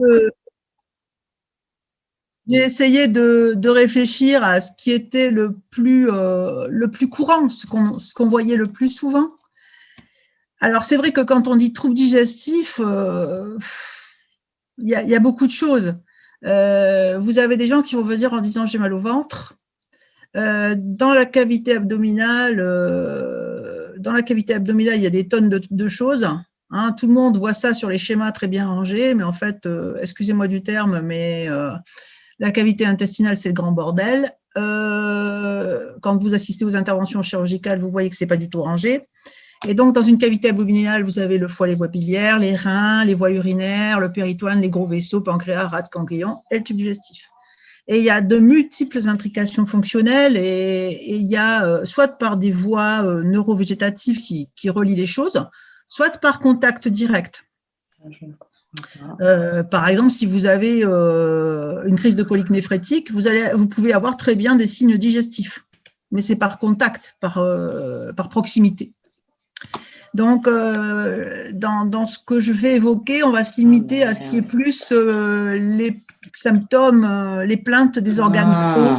de, j'ai essayé de réfléchir à ce qui était le plus courant, ce qu'on voyait le plus souvent. Alors, c'est vrai que quand on dit troubles digestifs, il y a beaucoup de choses. Vous avez des gens qui vont venir en disant j'ai mal au ventre. Dans la cavité abdominale, il y a des tonnes de choses. Hein, tout le monde voit ça sur les schémas très bien rangés, mais en fait, excusez-moi du terme, mais la cavité intestinale, c'est le grand bordel. Quand vous assistez aux interventions chirurgicales, vous voyez que c'est pas du tout rangé. Et donc, dans une cavité abdominale, vous avez le foie, les voies biliaires, les reins, les voies urinaires, le péritoine, les gros vaisseaux, pancréas, rate, ganglion et le tube digestif. Et il y a de multiples intrications fonctionnelles et il y a soit par des voies neurovégétatives qui relient les choses, soit par contact direct. Par exemple, si vous avez une crise de colique néphrétique, vous pouvez avoir très bien des signes digestifs, mais c'est par contact, par proximité. Donc, dans ce que je vais évoquer, on va se limiter à ce qui est plus les symptômes, les plaintes des organes creux,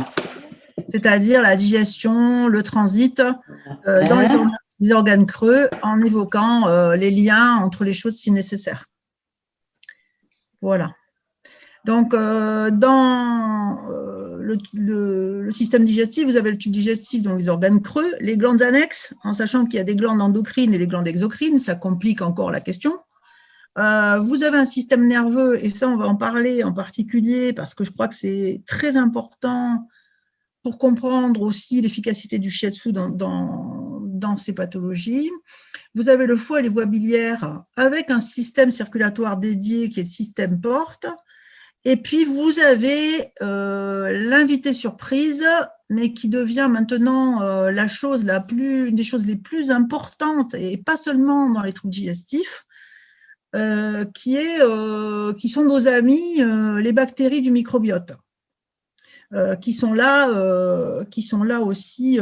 c'est-à-dire la digestion, le transit dans les organes creux, en évoquant les liens entre les choses si nécessaire. Voilà. Donc, dans le système digestif, vous avez le tube digestif, donc les organes creux, les glandes annexes, en sachant qu'il y a des glandes endocrines et des glandes exocrines, ça complique encore la question. Vous avez un système nerveux, et ça, on va en parler en particulier, parce que je crois que c'est très important pour comprendre aussi l'efficacité du shiatsu dans ces pathologies. Vous avez le foie et les voies biliaires, avec un système circulatoire dédié qui est le système porte. Et puis, vous avez l'invité surprise, mais qui devient maintenant une des choses les plus importantes, et pas seulement dans les troubles digestifs, qui sont nos amis, les bactéries du microbiote, qui sont là aussi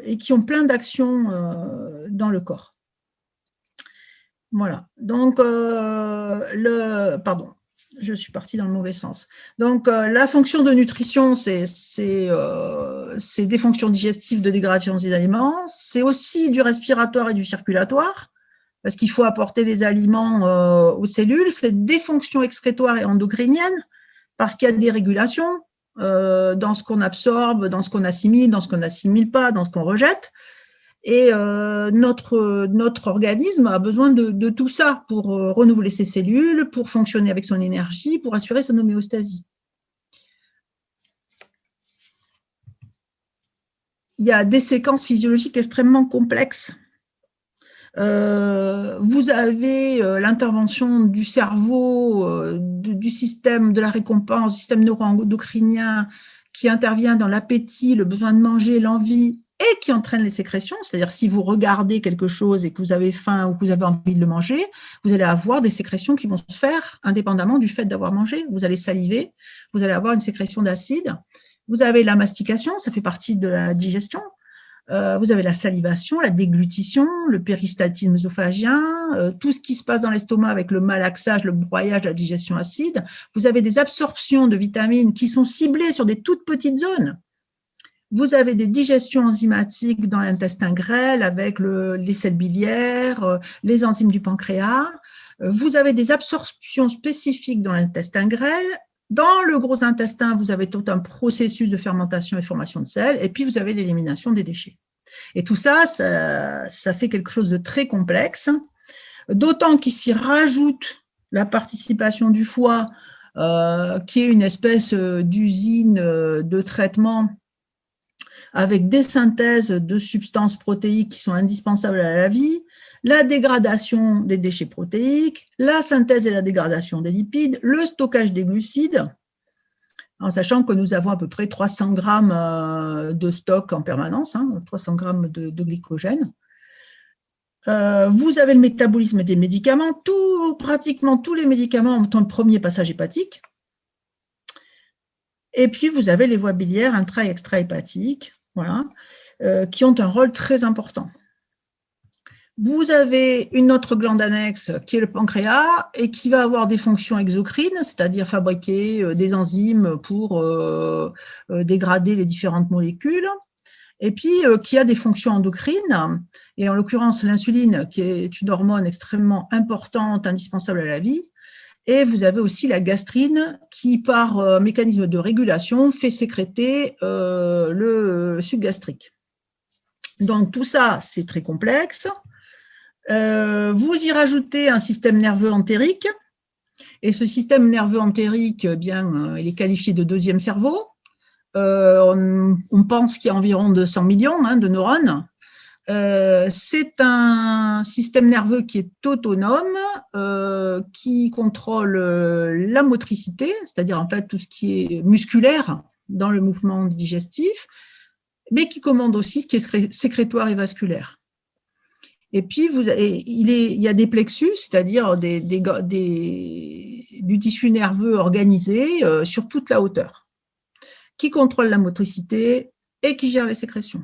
et qui ont plein d'actions dans le corps. Voilà. Donc, pardon. Je suis partie dans le mauvais sens. Donc, la fonction de nutrition, c'est des fonctions digestives de dégradation des aliments. C'est aussi du respiratoire et du circulatoire, parce qu'il faut apporter les aliments aux cellules. C'est des fonctions excrétoires et endocriniennes, parce qu'il y a des régulations dans ce qu'on absorbe, dans ce qu'on assimile, dans ce qu'on n'assimile pas, dans ce qu'on rejette. Et notre organisme a besoin de tout ça pour renouveler ses cellules, pour fonctionner avec son énergie, pour assurer son homéostasie. Il y a des séquences physiologiques extrêmement complexes. Vous avez l'intervention du cerveau, du système de la récompense, du système neuro-endocrinien qui intervient dans l'appétit, le besoin de manger, l'envie, et qui entraîne les sécrétions, c'est-à-dire si vous regardez quelque chose et que vous avez faim ou que vous avez envie de le manger, vous allez avoir des sécrétions qui vont se faire indépendamment du fait d'avoir mangé. Vous allez saliver, vous allez avoir une sécrétion d'acide. Vous avez la mastication, ça fait partie de la digestion. Vous avez la salivation, la déglutition, le péristaltisme œsophagien, tout ce qui se passe dans l'estomac avec le malaxage, le broyage, la digestion acide. Vous avez des absorptions de vitamines qui sont ciblées sur des toutes petites zones. Vous avez des digestions enzymatiques dans l'intestin grêle avec les selles biliaires, les enzymes du pancréas. Vous avez des absorptions spécifiques dans l'intestin grêle. Dans le gros intestin, vous avez tout un processus de fermentation et formation de sel. Et puis, vous avez l'élimination des déchets. Et tout ça, ça fait quelque chose de très complexe. D'autant qu'il s'y rajoute la participation du foie, qui est une espèce d'usine de traitement avec des synthèses de substances protéiques qui sont indispensables à la vie, la dégradation des déchets protéiques, la synthèse et la dégradation des lipides, le stockage des glucides, en sachant que nous avons à peu près 300 grammes de stock en permanence, 300 grammes de glycogène. Vous avez le métabolisme des médicaments, pratiquement tous les médicaments ont un premier passage hépatique. Et puis, vous avez les voies biliaires intra- et extra-hépatiques, voilà, qui ont un rôle très important. Vous avez une autre glande annexe qui est le pancréas et qui va avoir des fonctions exocrines, c'est-à-dire fabriquer des enzymes pour dégrader les différentes molécules, et puis qui a des fonctions endocrines, et en l'occurrence l'insuline, qui est une hormone extrêmement importante, indispensable à la vie. Et vous avez aussi la gastrine qui, par mécanisme de régulation, fait sécréter le suc gastrique. Donc tout ça, c'est très complexe. Vous y rajoutez un système nerveux entérique, et ce système nerveux entérique, bien, il est qualifié de deuxième cerveau. On pense qu'il y a environ 200 millions de neurones. C'est un système nerveux qui est autonome, qui contrôle la motricité, c'est-à-dire en fait tout ce qui est musculaire dans le mouvement digestif, mais qui commande aussi ce qui est sécrétoire et vasculaire. Et puis, il y a des plexus, c'est-à-dire du tissu nerveux organisé sur toute la hauteur, qui contrôle la motricité et qui gère les sécrétions.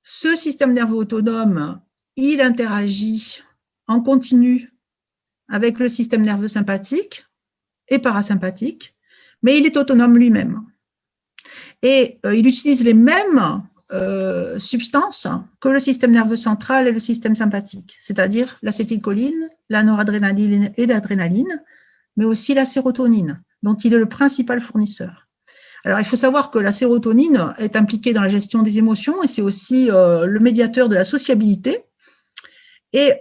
Ce système nerveux autonome, il interagit en continu avec le système nerveux sympathique et parasympathique, mais il est autonome lui-même. Et il utilise les mêmes substances que le système nerveux central et le système sympathique, c'est-à-dire l'acétylcholine, la noradrénaline et l'adrénaline, mais aussi la sérotonine, dont il est le principal fournisseur. Alors, il faut savoir que la sérotonine est impliquée dans la gestion des émotions et c'est aussi le médiateur de la sociabilité. Et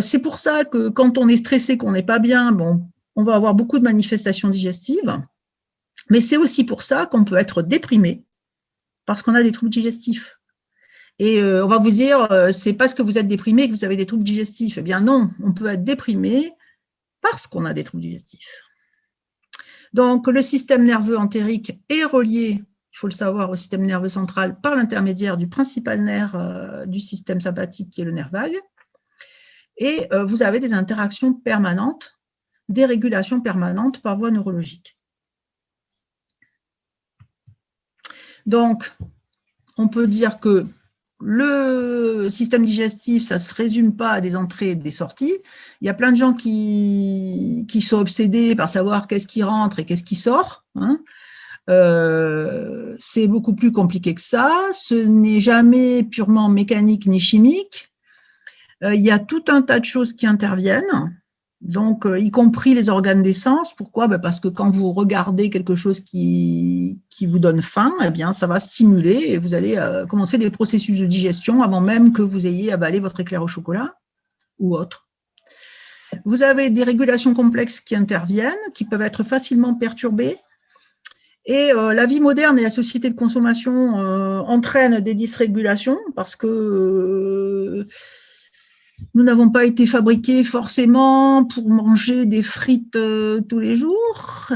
c'est pour ça que quand on est stressé, qu'on n'est pas bien, bon, on va avoir beaucoup de manifestations digestives, mais c'est aussi pour ça qu'on peut être déprimé parce qu'on a des troubles digestifs. Et on va vous dire, c'est parce que vous êtes déprimé que vous avez des troubles digestifs. Eh bien non, on peut être déprimé parce qu'on a des troubles digestifs. Donc, le système nerveux entérique est relié, il faut le savoir, au système nerveux central par l'intermédiaire du principal nerf du système sympathique qui est le nerf vague. Et vous avez des interactions permanentes, des régulations permanentes par voie neurologique. Donc, on peut dire que le système digestif, ça ne se résume pas à des entrées et des sorties. Il y a plein de gens qui sont obsédés par savoir qu'est-ce qui rentre et qu'est-ce qui sort. C'est beaucoup plus compliqué que ça. Ce n'est jamais purement mécanique ni chimique. Il y a tout un tas de choses qui interviennent, donc y compris les organes des sens. Pourquoi ? Parce que quand vous regardez quelque chose qui vous donne faim, eh bien, ça va stimuler et vous allez commencer des processus de digestion avant même que vous ayez avalé votre éclair au chocolat ou autre. Vous avez des régulations complexes qui interviennent, qui peuvent être facilement perturbées. Et la vie moderne et la société de consommation entraînent des dysrégulations parce que nous n'avons pas été fabriqués forcément pour manger des frites tous les jours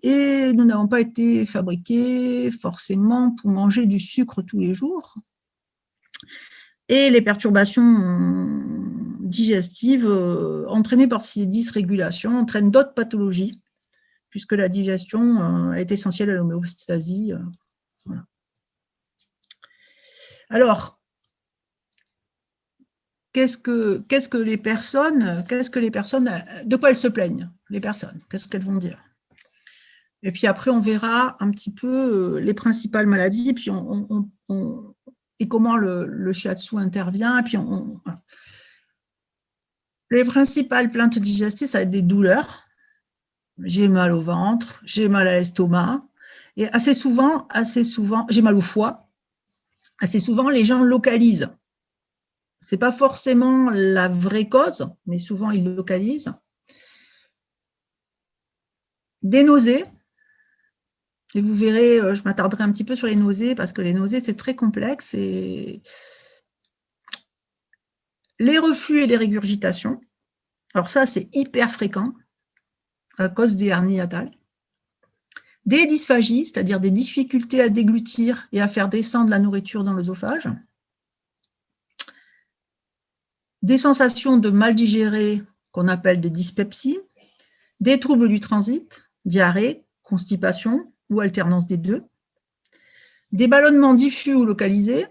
et nous n'avons pas été fabriqués forcément pour manger du sucre tous les jours. Et les perturbations digestives entraînées par ces dysrégulations entraînent d'autres pathologies, puisque la digestion est essentielle à l'homéostasie. Voilà. Alors, qu'est-ce que les personnes, de quoi elles se plaignent, les personnes, qu'est-ce qu'elles vont dire? Et puis après, on verra un petit peu les principales maladies, puis et comment le shiatsu intervient. Et puis voilà. Les principales plaintes digestives, ça va être des douleurs. J'ai mal au ventre, j'ai mal à l'estomac, et assez souvent, j'ai mal au foie. Assez souvent, les gens localisent. Ce n'est pas forcément la vraie cause, mais souvent ils localisent. Des nausées. Et vous verrez, je m'attarderai un petit peu sur les nausées, parce que les nausées, c'est très complexe. Et les reflux et les régurgitations. Alors ça, c'est hyper fréquent à cause des hernies hiatales. Des dysphagies, c'est-à-dire des difficultés à déglutir et à faire descendre la nourriture dans l'œsophage. Des sensations de mal digéré qu'on appelle des dyspepsies, des troubles du transit, diarrhée, constipation ou alternance des deux, des ballonnements diffus ou localisés,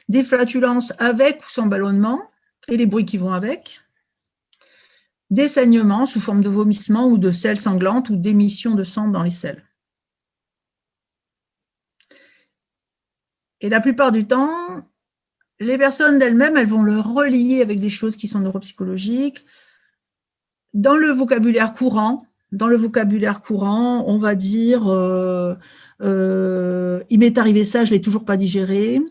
des flatulences avec ou sans ballonnement et les bruits qui vont avec, des saignements sous forme de vomissement ou de selles sanglantes ou d'émission de sang dans les selles. Et la plupart du temps, les personnes d'elles-mêmes, elles vont le relier avec des choses qui sont neuropsychologiques. Dans le vocabulaire courant, on va dire il m'est arrivé ça, je ne l'ai toujours pas digéré.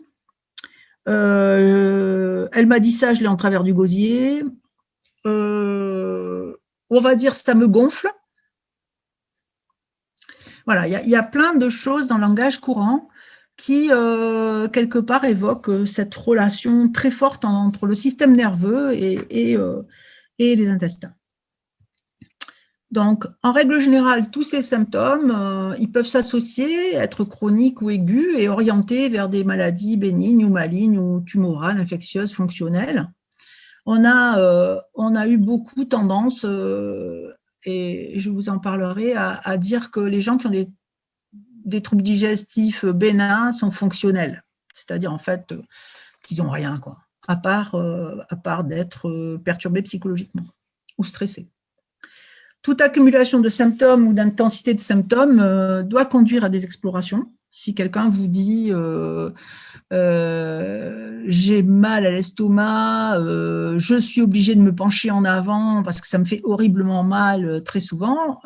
Elle m'a dit ça, je l'ai en travers du gosier. On va dire ça me gonfle. Voilà, il y a plein de choses dans le langage courant qui, quelque part, évoquent cette relation très forte entre le système nerveux et les intestins. Donc, en règle générale, tous ces symptômes, ils peuvent s'associer, être chroniques ou aigus et orientés vers des maladies bénignes ou malignes ou tumorales, infectieuses, fonctionnelles. On a eu beaucoup tendance, et je vous en parlerai, à dire que les gens qui ont des troubles digestifs bénins sont fonctionnels, c'est-à-dire en fait qu'ils n'ont rien, quoi, à part d'être perturbés psychologiquement ou stressés. Toute accumulation de symptômes ou d'intensité de symptômes doit conduire à des explorations. Si quelqu'un vous dit j'ai mal à l'estomac, je suis obligé de me pencher en avant parce que ça me fait horriblement mal très souvent,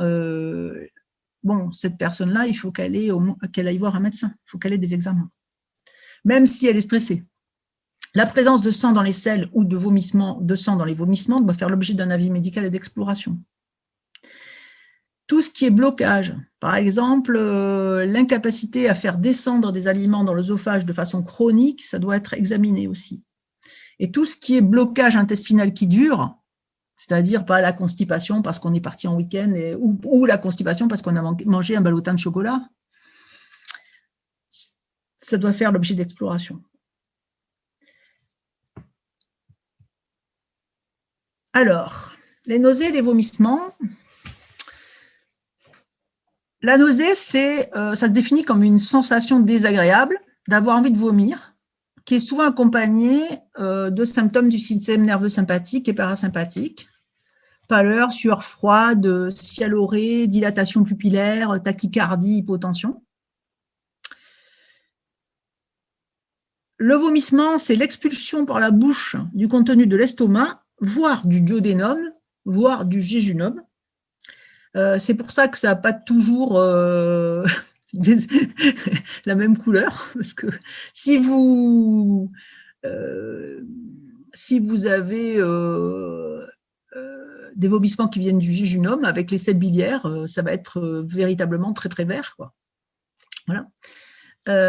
bon, cette personne-là, il faut qu'elle aille voir un médecin, il faut qu'elle ait des examens, même si elle est stressée. La présence de sang dans les selles ou de sang dans les vomissements doit faire l'objet d'un avis médical et d'exploration. Tout ce qui est blocage, par exemple, l'incapacité à faire descendre des aliments dans l'œsophage de façon chronique, ça doit être examiné aussi. Et tout ce qui est blocage intestinal qui dure, c'est-à-dire pas la constipation parce qu'on est parti en week-end ou la constipation parce qu'on a mangé un ballotin de chocolat, ça doit faire l'objet d'exploration. Alors, les nausées et les vomissements. La nausée, ça se définit comme une sensation désagréable d'avoir envie de vomir, qui est souvent accompagnée de symptômes du système nerveux sympathique et parasympathique. Pâleur, sueur froide, cialorée, dilatation pupillaire, tachycardie, hypotension. Le vomissement, c'est l'expulsion par la bouche du contenu de l'estomac, voire du duodénum, voire du jéjunum. C'est pour ça que ça n'a pas toujours la même couleur, parce que si vous avez des vomissements qui viennent du jéjunum avec les selles biliaires, ça va être véritablement très très vert, quoi. Voilà.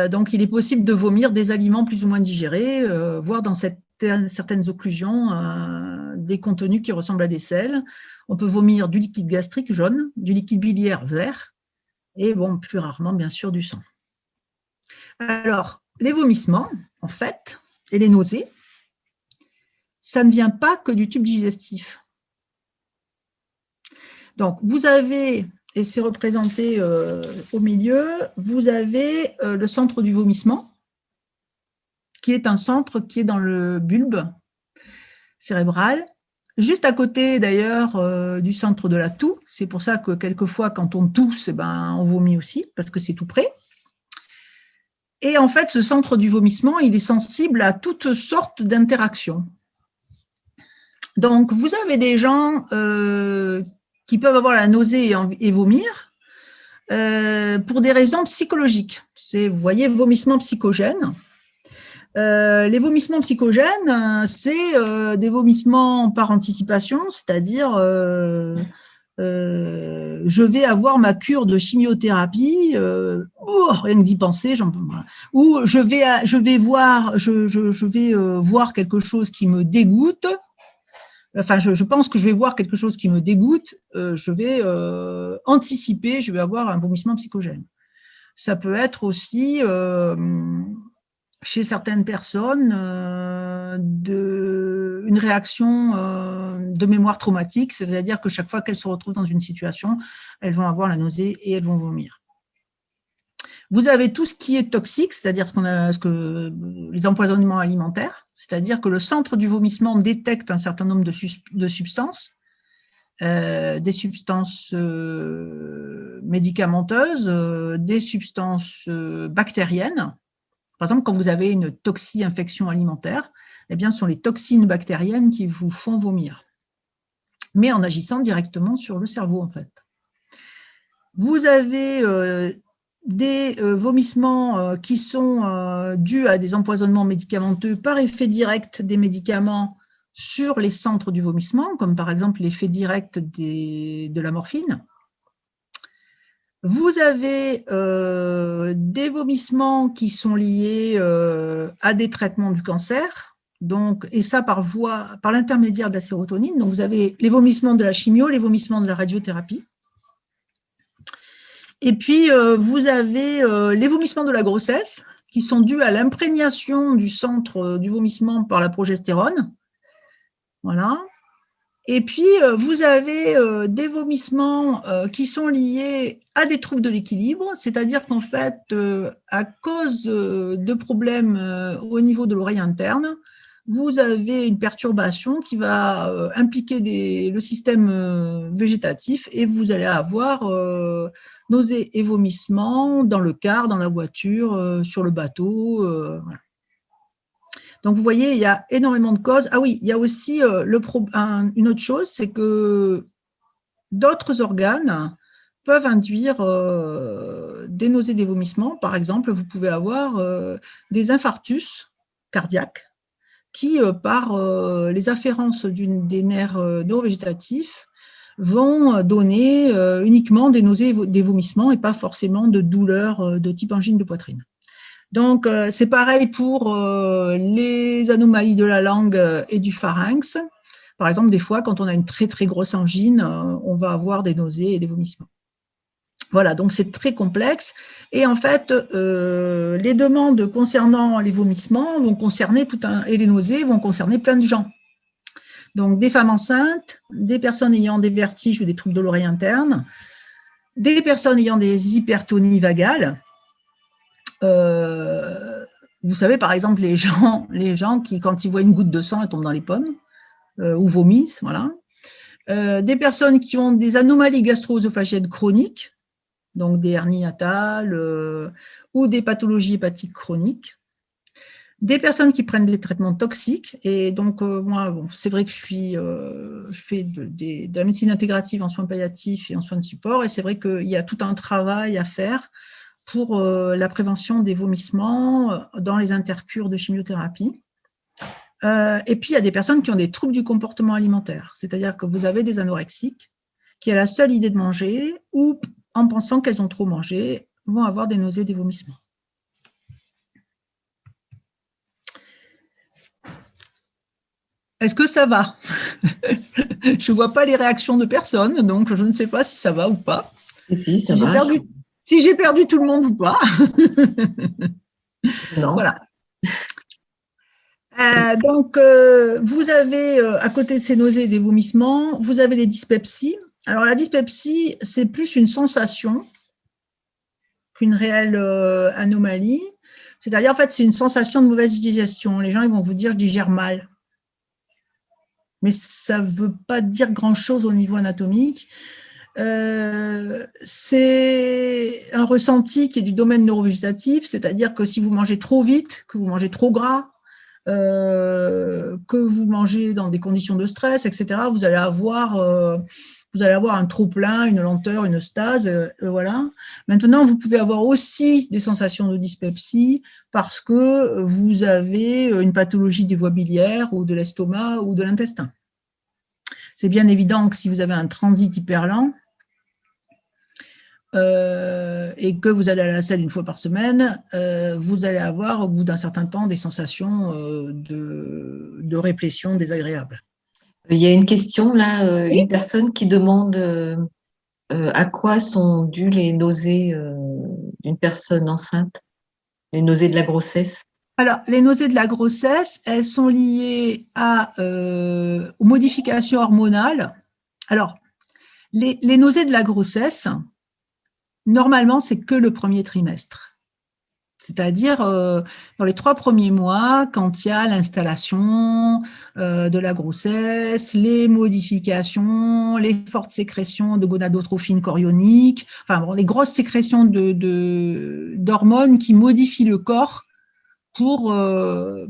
Donc il est possible de vomir des aliments plus ou moins digérés, voire dans certaines occlusions, des contenus qui ressemblent à des selles. On peut vomir du liquide gastrique jaune, du liquide biliaire vert, et bon, plus rarement, bien sûr, du sang. Alors, les vomissements, en fait, et les nausées, ça ne vient pas que du tube digestif. Donc, vous avez, et c'est représenté au milieu, vous avez le centre du vomissement, qui est un centre qui est dans le bulbe cérébral, juste à côté d'ailleurs du centre de la toux. C'est pour ça que quelquefois, quand on tousse, on vomit aussi, parce que c'est tout près. Et en fait, ce centre du vomissement, il est sensible à toutes sortes d'interactions. Donc, vous avez des gens qui peuvent avoir la nausée et vomir pour des raisons psychologiques. C'est, vous voyez, vomissement psychogène. Les vomissements psychogènes, c'est des vomissements par anticipation, c'est-à-dire je vais avoir ma cure de chimiothérapie, rien que d'y penser, ou je vais voir quelque chose qui me dégoûte. Enfin, je pense que je vais voir quelque chose qui me dégoûte, je vais anticiper, je vais avoir un vomissement psychogène. Ça peut être aussi chez certaines personnes une réaction de mémoire traumatique, c'est-à-dire que chaque fois qu'elles se retrouvent dans une situation, elles vont avoir la nausée et elles vont vomir. Vous avez tout ce qui est toxique, c'est-à-dire les empoisonnements alimentaires, c'est-à-dire que le centre du vomissement détecte un certain nombre de substances, des substances médicamenteuses, des substances bactériennes. Par exemple, quand vous avez une toxi-infection alimentaire, eh bien, ce sont les toxines bactériennes qui vous font vomir, mais en agissant directement sur le cerveau, en fait. Vous avez des vomissements qui sont dus à des empoisonnements médicamenteux par effet direct des médicaments sur les centres du vomissement, comme par exemple l'effet direct de la morphine. Vous avez des vomissements qui sont liés à des traitements du cancer, donc, et ça par l'intermédiaire de la sérotonine. Donc, vous avez les vomissements de la chimio, les vomissements de la radiothérapie. Et puis, vous avez les vomissements de la grossesse, qui sont dus à l'imprégnation du centre du vomissement par la progestérone. Voilà. Et puis, vous avez des vomissements qui sont liés à des troubles de l'équilibre, c'est-à-dire qu'en fait, à cause de problèmes au niveau de l'oreille interne, vous avez une perturbation qui va impliquer le système végétatif et vous allez avoir nausées et vomissements dans le car, dans la voiture, sur le bateau. Voilà. Donc, vous voyez, il y a énormément de causes. Ah oui, il y a aussi une autre chose, c'est que d'autres organes peuvent induire des nausées, des vomissements. Par exemple, vous pouvez avoir des infarctus cardiaques qui, par les afférences des nerfs neurovégétatifs, vont donner uniquement des nausées et des vomissements et pas forcément de douleurs de type angine de poitrine. Donc, c'est pareil pour les anomalies de la langue et du pharynx. Par exemple, des fois, quand on a une très, très grosse angine, on va avoir des nausées et des vomissements. Voilà, donc c'est très complexe. Et en fait, les demandes concernant les vomissements vont concerner et les nausées vont concerner plein de gens. Donc, des femmes enceintes, des personnes ayant des vertiges ou des troubles de l'oreille interne, des personnes ayant des hypertonies vagales. Vous savez, par exemple, les gens qui, quand ils voient une goutte de sang, ils tombent dans les pommes ou vomissent, voilà. Des personnes qui ont des anomalies gastro-œsophagiennes chroniques, donc des hernies hiatales ou des pathologies hépatiques chroniques. Des personnes qui prennent des traitements toxiques. Et donc, moi, bon, c'est vrai que je fais de la médecine intégrative en soins palliatifs et en soins de support. Et c'est vrai qu'il y a tout un travail à faire pour la prévention des vomissements dans les intercures de chimiothérapie. Et puis, il y a des personnes qui ont des troubles du comportement alimentaire, c'est-à-dire que vous avez des anorexiques qui, à la seule idée de manger ou en pensant qu'elles ont trop mangé, vont avoir des nausées, des vomissements. Est-ce que ça va? Je ne vois pas les réactions de personne, donc je ne sais pas si ça va ou pas. Si, ça va. Si j'ai perdu tout le monde ou pas. Non. Voilà. Donc, vous avez, à côté de ces nausées et des vomissements, vous avez les dyspepsies. Alors, la dyspepsie, c'est plus une sensation qu'une réelle anomalie. C'est-à-dire, en fait, c'est une sensation de mauvaise digestion. Les gens, ils vont vous dire « je digère mal ». Mais ça ne veut pas dire grand-chose au niveau anatomique. C'est un ressenti qui est du domaine neurovégétatif, c'est-à-dire que si vous mangez trop vite, que vous mangez trop gras, que vous mangez dans des conditions de stress, etc., vous allez avoir un trop-plein, une lenteur, une stase, voilà. Maintenant, vous pouvez avoir aussi des sensations de dyspepsie parce que vous avez une pathologie des voies biliaires ou de l'estomac ou de l'intestin. C'est bien évident que si vous avez un transit hyper lent et que vous allez à la selle une fois par semaine, vous allez avoir au bout d'un certain temps des sensations de réplétion désagréables. Il y a une question là, oui. Une personne qui demande à quoi sont dues les nausées d'une personne enceinte, les nausées de la grossesse. Alors, les nausées de la grossesse, elles sont liées aux modifications hormonales. Alors, les nausées de la grossesse, normalement, c'est que le premier trimestre. C'est-à-dire, dans les 3 premiers mois, quand il y a l'installation de la grossesse, les modifications, les fortes sécrétions de gonadotrophine chorionique, enfin bon, les grosses sécrétions d'hormones qui modifient le corps voilà,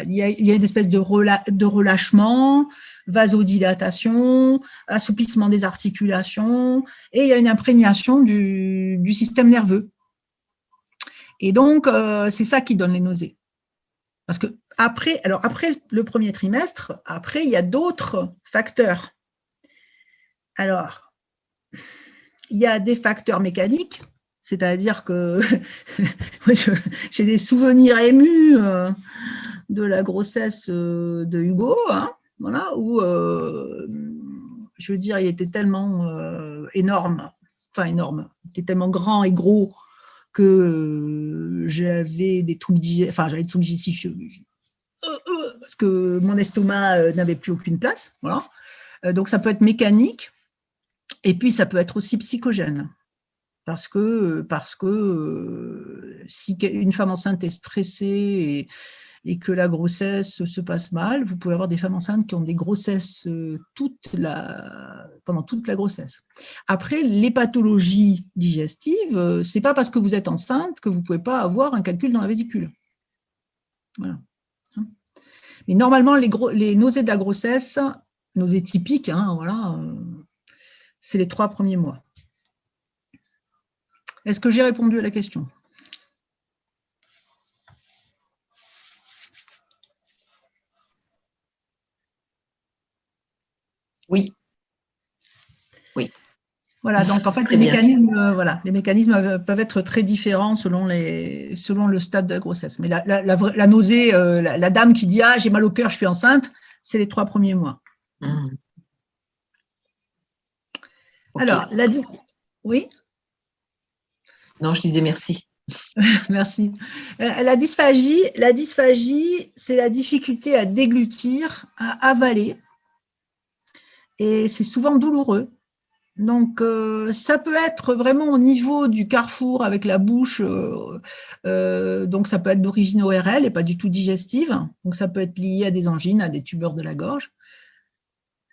il y a une espèce de relâchement, vasodilatation, assouplissement des articulations, et il y a une imprégnation du système nerveux. Et donc, c'est ça qui donne les nausées. Parce que après le premier trimestre, après, il y a d'autres facteurs. Alors, il y a des facteurs mécaniques, c'est-à-dire que j'ai des souvenirs émus de la grossesse de Hugo, hein, voilà, où, je veux dire, il était tellement énorme, il était tellement grand et gros que j'avais des troubles digestifs, parce que mon estomac n'avait plus aucune place, voilà. Donc ça peut être mécanique, et puis ça peut être aussi psychogène. Parce que si une femme enceinte est stressée et que la grossesse se passe mal, vous pouvez avoir des femmes enceintes qui ont des grossesses pendant toute la grossesse. Après, les pathologies digestives, c'est pas parce que vous êtes enceinte que vous pouvez pas avoir un calcul dans la vésicule. Voilà. Mais normalement, les nausées de la grossesse, nausées typiques, hein, voilà, c'est les 3 premiers mois. Est-ce que j'ai répondu à la question? Oui. Oui. Voilà, donc en fait, les mécanismes peuvent être très différents selon le stade de la grossesse. Mais la nausée, la dame qui dit « Ah, j'ai mal au cœur, je suis enceinte », c'est les 3 premiers mois. Okay. Alors, oui? Non, je disais merci. Merci. La dysphagie, c'est la difficulté à déglutir, à avaler, et c'est souvent douloureux. Donc, ça peut être vraiment au niveau du carrefour avec la bouche, donc ça peut être d'origine ORL et pas du tout digestive, donc ça peut être lié à des angines, à des tumeurs de la gorge.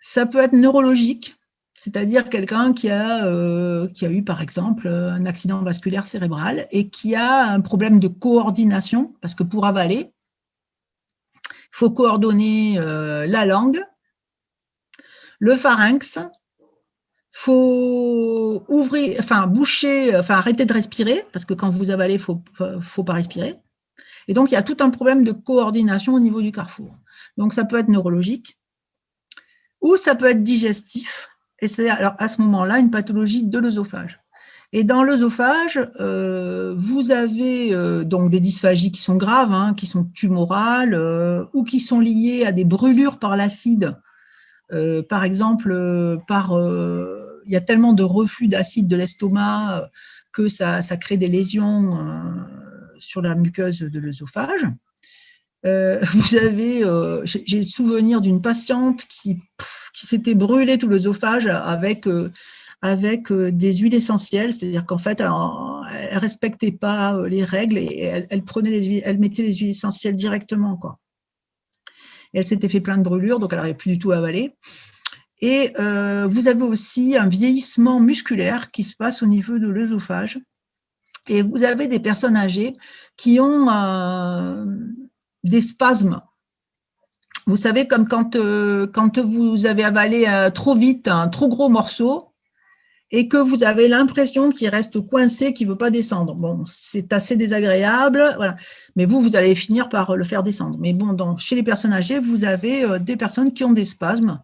Ça peut être neurologique, c'est-à-dire quelqu'un qui a eu, par exemple, un accident vasculaire cérébral et qui a un problème de coordination, parce que pour avaler, il faut coordonner la langue, le pharynx, faut boucher, arrêter de respirer, parce que quand vous avalez, faut pas respirer. Et donc, il y a tout un problème de coordination au niveau du carrefour. Donc, ça peut être neurologique ou ça peut être digestif. Et c'est alors à ce moment-là une pathologie de l'œsophage. Et dans l'œsophage, vous avez donc des dysphagies qui sont graves, hein, qui sont tumorales ou qui sont liées à des brûlures par l'acide. Par exemple, il y a tellement de reflux d'acide de l'estomac que ça crée des lésions sur la muqueuse de l'œsophage. Vous avez, j'ai le souvenir d'une patiente qui s'était brûlée tout l'œsophage avec des huiles essentielles, c'est-à-dire qu'en fait, elle respectait pas les règles et elle mettait les huiles essentielles directement, quoi. Et elle s'était fait plein de brûlures, donc elle n'arrivait plus du tout à avaler. Et vous avez aussi un vieillissement musculaire qui se passe au niveau de l'œsophage. Et vous avez des personnes âgées qui ont des spasmes. Vous savez, comme quand vous avez avalé trop vite un trop gros morceau et que vous avez l'impression qu'il reste coincé, qu'il ne veut pas descendre. Bon, c'est assez désagréable, voilà. Mais vous allez finir par le faire descendre. Mais bon, donc, chez les personnes âgées, vous avez des personnes qui ont des spasmes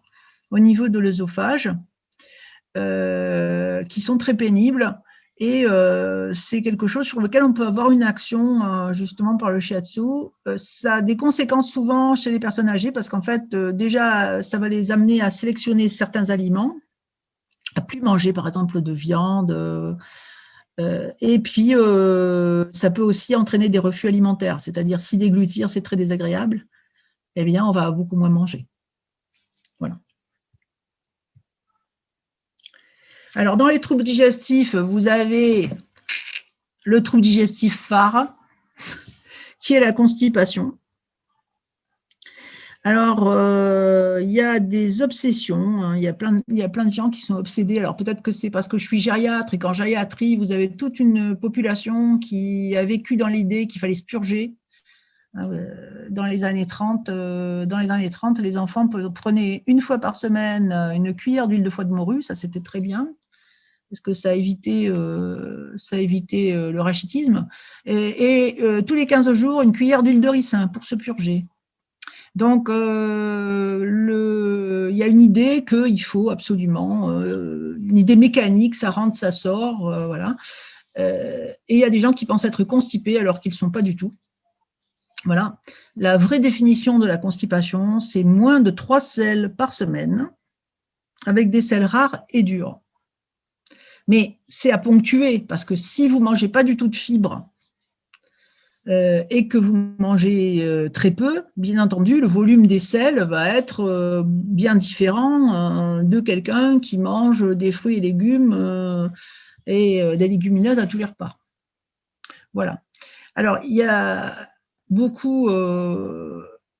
au niveau de l'œsophage, qui sont très pénibles, et c'est quelque chose sur lequel on peut avoir une action justement par le shiatsu. Ça a des conséquences souvent chez les personnes âgées parce qu'en fait, déjà, ça va les amener à sélectionner certains aliments, à plus manger par exemple de viande, et puis ça peut aussi entraîner des reflux alimentaires, c'est-à-dire si déglutir c'est très désagréable, eh bien on va beaucoup moins manger. Voilà. Alors, dans les troubles digestifs, vous avez le trouble digestif phare, qui est la constipation. Alors, il y a des obsessions, hein, il y a plein de gens qui sont obsédés. Alors, peut-être que c'est parce que je suis gériatre et qu'en gériatrie, vous avez toute une population qui a vécu dans l'idée qu'il fallait se purger. Dans les années 30, les enfants prenaient une fois par semaine une cuillère d'huile de foie de morue, ça c'était très bien, parce que ça évitait le rachitisme, et tous les 15 jours, une cuillère d'huile de ricin pour se purger. Donc, il y a une idée qu'il faut absolument, une idée mécanique, ça rentre, ça sort, voilà. Et il y a des gens qui pensent être constipés alors qu'ils ne sont pas du tout. Voilà. La vraie définition de la constipation, c'est moins de 3 selles par semaine, avec des selles rares et dures. Mais c'est à ponctuer, parce que si vous ne mangez pas du tout de fibres, et que vous mangez très peu, bien entendu, le volume des selles va être bien différent de quelqu'un qui mange des fruits et légumes et des légumineuses à tous les repas. Voilà. Alors, il y a beaucoup...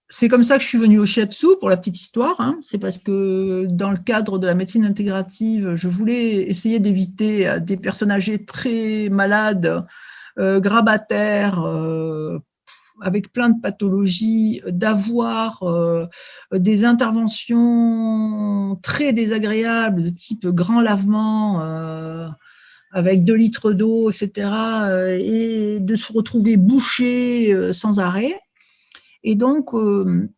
c'est comme ça que je suis venue au shiatsu, pour la petite histoire. Hein. C'est parce que dans le cadre de la médecine intégrative, je voulais essayer d'éviter à des personnes âgées très malades, grabataires, avec plein de pathologies, d'avoir des interventions très désagréables de type grand lavement avec 2 litres d'eau, etc., et de se retrouver bouché sans arrêt. Et donc, on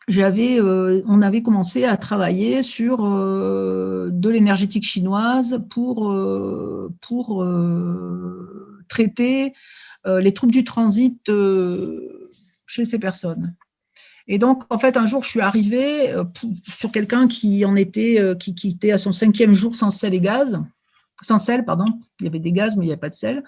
avait commencé à travailler sur de l'énergétique chinoise pour traiter les troubles du transit chez ces personnes. Et donc, en fait, un jour, je suis arrivée sur quelqu'un qui était à son 5e jour sans sel, pardon. Il y avait des gaz, mais il n'y avait pas de sel.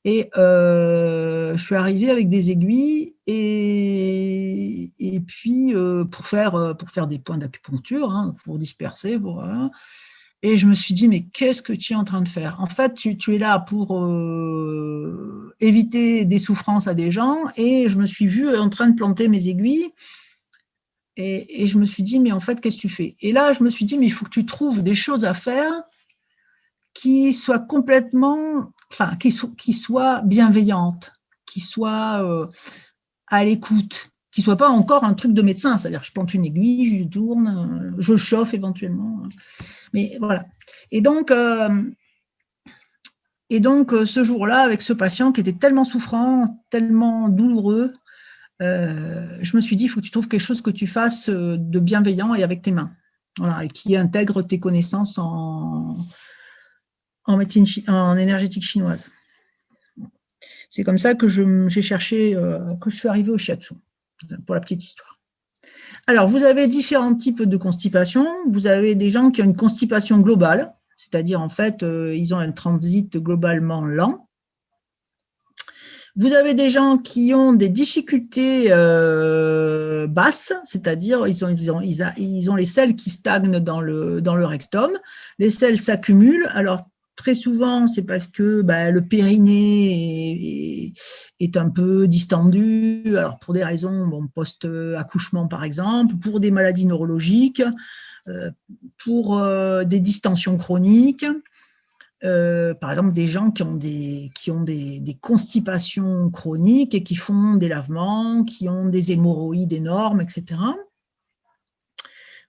Et je suis arrivée avec des aiguilles et puis pour faire des points d'acupuncture, hein, pour disperser. Voilà. Et je me suis dit, mais qu'est-ce que tu es en train de faire? En fait, tu es là pour éviter des souffrances à des gens, et je me suis vue en train de planter mes aiguilles. Et je me suis dit, mais en fait, qu'est-ce que tu fais? Et là, je me suis dit, mais il faut que tu trouves des choses à faire qui soient complètement, enfin, qui soient bienveillantes, qui soient à l'écoute, qui ne soient pas encore un truc de médecin, c'est-à-dire je plante une aiguille, je tourne, je chauffe éventuellement. Mais voilà. Et donc ce jour-là, avec ce patient qui était tellement souffrant, tellement douloureux, je me suis dit, il faut que tu trouves quelque chose que tu fasses de bienveillant et avec tes mains. Voilà, et qui intègre tes connaissances en énergétique chinoise. C'est comme ça que j'ai cherché, que je suis arrivée au shiatsu, pour la petite histoire. Alors, vous avez différents types de constipation. Vous avez des gens qui ont une constipation globale, c'est-à-dire, en fait, ils ont un transit globalement lent. Vous avez des gens qui ont des difficultés basses, c'est-à-dire ils ont les selles qui stagnent dans le rectum. Les selles s'accumulent. Alors, très souvent, c'est parce que le périnée est un peu distendu, alors pour des raisons post-accouchement par exemple, pour des maladies neurologiques, pour des distensions chroniques, par exemple des gens qui ont des constipations chroniques et qui font des lavements, qui ont des hémorroïdes énormes, etc.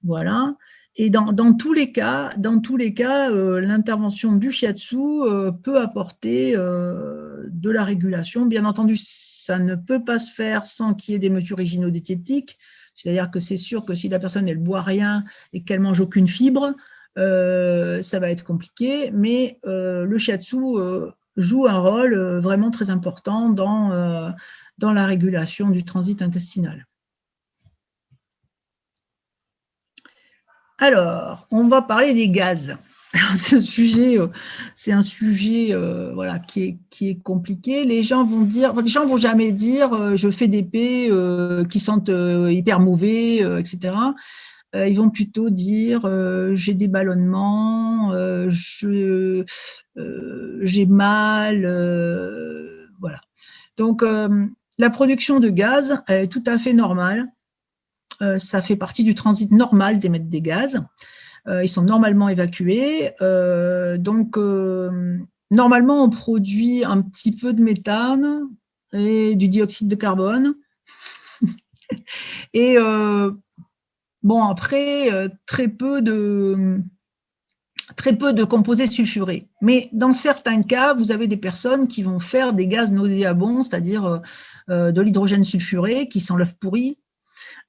Voilà. Et dans tous les cas, l'intervention du shiatsu peut apporter de la régulation. Bien entendu, ça ne peut pas se faire sans qu'il y ait des mesures hygiéno-diététiques. C'est-à-dire que c'est sûr que si la personne ne boit rien et qu'elle mange aucune fibre, ça va être compliqué. Mais le shiatsu joue un rôle vraiment très important dans la régulation du transit intestinal. Alors, on va parler des gaz. C'est un sujet voilà, qui est compliqué. Les gens vont jamais dire je fais des pets qui sentent hyper mauvais, etc. Ils vont plutôt dire j'ai des ballonnements, j'ai mal, voilà. Donc, la production de gaz elle est tout à fait normale. Ça fait partie du transit normal d'émettre des gaz. Ils sont normalement évacués. Donc, normalement, on produit un petit peu de méthane et du dioxyde de carbone. Et bon, après, très peu de composés sulfurés. Mais dans certains cas, vous avez des personnes qui vont faire des gaz nauséabonds, c'est-à-dire de l'hydrogène sulfuré qui sent l'œuf pourri,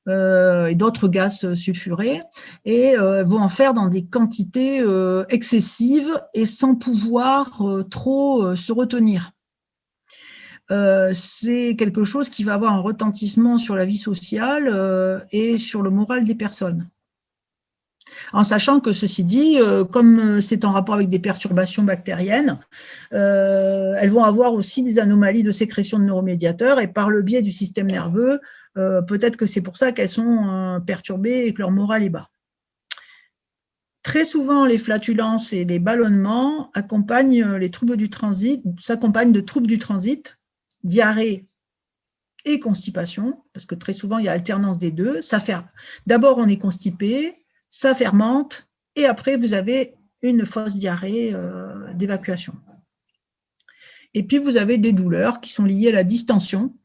et d'autres gaz sulfurés, et vont en faire dans des quantités excessives et sans pouvoir trop se retenir. C'est quelque chose qui va avoir un retentissement sur la vie sociale et sur le moral des personnes. En sachant que, ceci dit, comme c'est en rapport avec des perturbations bactériennes, elles vont avoir aussi des anomalies de sécrétion de neuromédiateurs, et par le biais du système nerveux, peut-être que c'est pour ça qu'elles sont perturbées et que leur moral est bas. Très souvent, les flatulences et les ballonnements accompagnent les troubles du transit, s'accompagnent de troubles du transit, diarrhée et constipation, parce que très souvent, il y a alternance des deux. D'abord, on est constipé, ça fermente, et après, vous avez une fausse diarrhée d'évacuation. Et puis, vous avez des douleurs qui sont liées à la distension.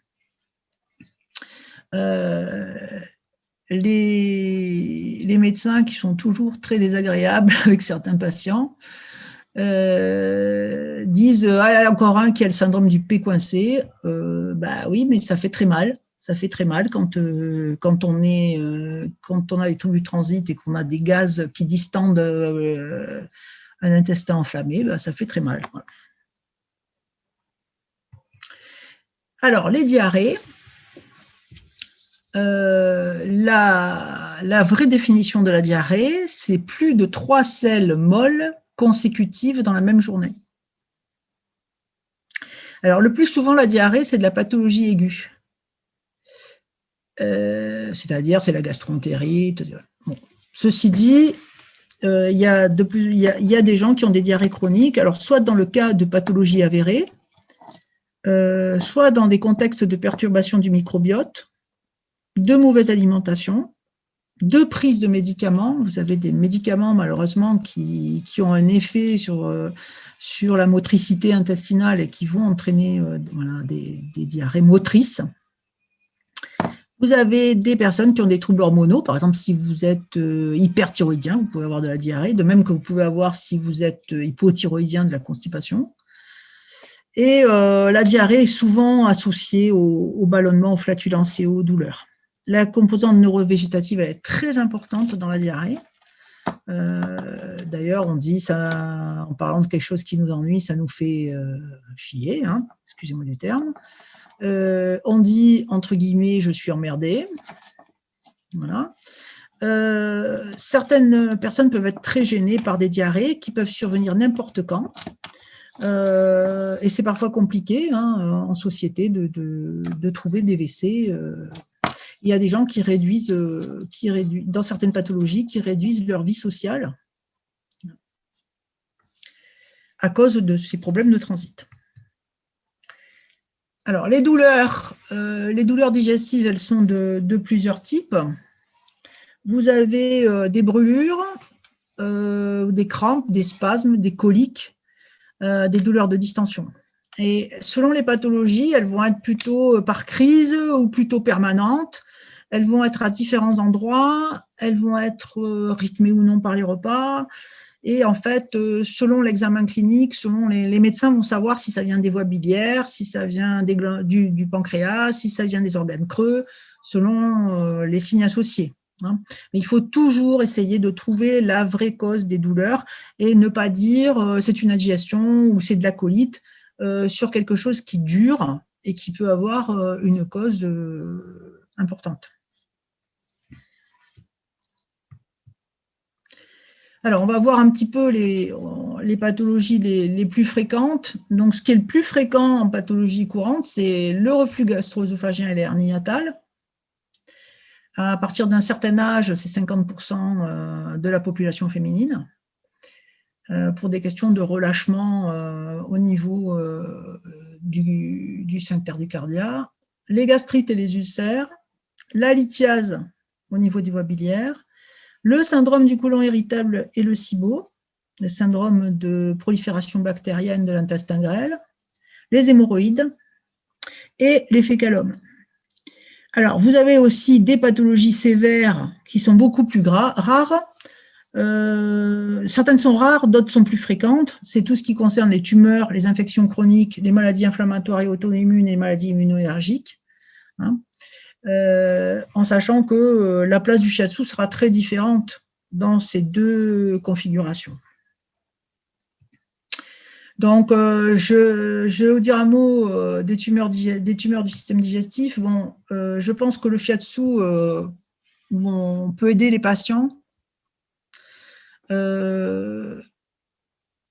Les médecins qui sont toujours très désagréables avec certains patients disent encore un qui a le syndrome du P coincé. Bah oui, mais ça fait très mal. Ça fait très mal quand on a des troubles du transit et qu'on a des gaz qui distendent un intestin enflammé. Bah, ça fait très mal. Voilà. Alors, les diarrhées. La vraie définition de la diarrhée, c'est plus de 3 selles molles consécutives dans la même journée. Alors, le plus souvent, la diarrhée, c'est de la pathologie aiguë. C'est-à-dire, c'est la gastroentérite. Bon. Ceci dit, il y a des gens qui ont des diarrhées chroniques, alors soit dans le cas de pathologie avérée, soit dans des contextes de perturbation du microbiote, de mauvaise alimentation, de prise de médicaments. Vous avez des médicaments, malheureusement, qui ont un effet sur la motricité intestinale et qui vont entraîner des diarrhées motrices. Vous avez des personnes qui ont des troubles hormonaux. Par exemple, si vous êtes hyperthyroïdien, vous pouvez avoir de la diarrhée, de même que vous pouvez avoir, si vous êtes hypothyroïdien, de la constipation. Et la diarrhée est souvent associée au ballonnement, aux flatulences et aux douleurs. La composante neurovégétative elle est très importante dans la diarrhée. D'ailleurs, on dit, ça, en parlant de quelque chose qui nous ennuie, ça nous fait chier, hein, excusez-moi du terme. On dit, entre guillemets, je suis emmerdé. Voilà. Certaines personnes peuvent être très gênées par des diarrhées qui peuvent survenir n'importe quand. Et c'est parfois compliqué en société de trouver des WC. Il y a des gens qui réduisent, dans certaines pathologies, qui réduisent leur vie sociale à cause de ces problèmes de transit. Alors, les douleurs digestives, elles sont de plusieurs types. Vous avez des brûlures, des crampes, des spasmes, des coliques, des douleurs de distension. Et selon les pathologies, elles vont être plutôt par crise ou plutôt permanentes. Elles vont être à différents endroits, elles vont être rythmées ou non par les repas. Et en fait, selon l'examen clinique, selon les médecins vont savoir si ça vient des voies biliaires, si ça vient du pancréas, si ça vient des organes creux, selon les signes associés. Mais il faut toujours essayer de trouver la vraie cause des douleurs et ne pas dire c'est une indigestion ou c'est de la colite sur quelque chose qui dure et qui peut avoir une cause importante. Alors, on va voir un petit peu les pathologies les plus fréquentes. Donc, ce qui est le plus fréquent en pathologie courante, c'est le reflux gastro-œsophagien et l'hernie hiatale. À partir d'un certain âge, c'est 50% de la population féminine, pour des questions de relâchement au niveau du sphincter du cardia, les gastrites et les ulcères, la lithiase au niveau des voies biliaires, le syndrome du côlon irritable et le SIBO, le syndrome de prolifération bactérienne de l'intestin grêle, les hémorroïdes et les fécalomes. Alors, vous avez aussi des pathologies sévères qui sont beaucoup plus rares. Certaines sont rares, d'autres sont plus fréquentes. C'est tout ce qui concerne les tumeurs, les infections chroniques, les maladies inflammatoires et auto-immunes et les maladies immuno-allergiques. Hein, en sachant que la place du shiatsu sera très différente dans ces deux configurations. Donc, je vais vous dire un mot des tumeurs du système digestif. Bon, je pense que le shiatsu peut aider les patients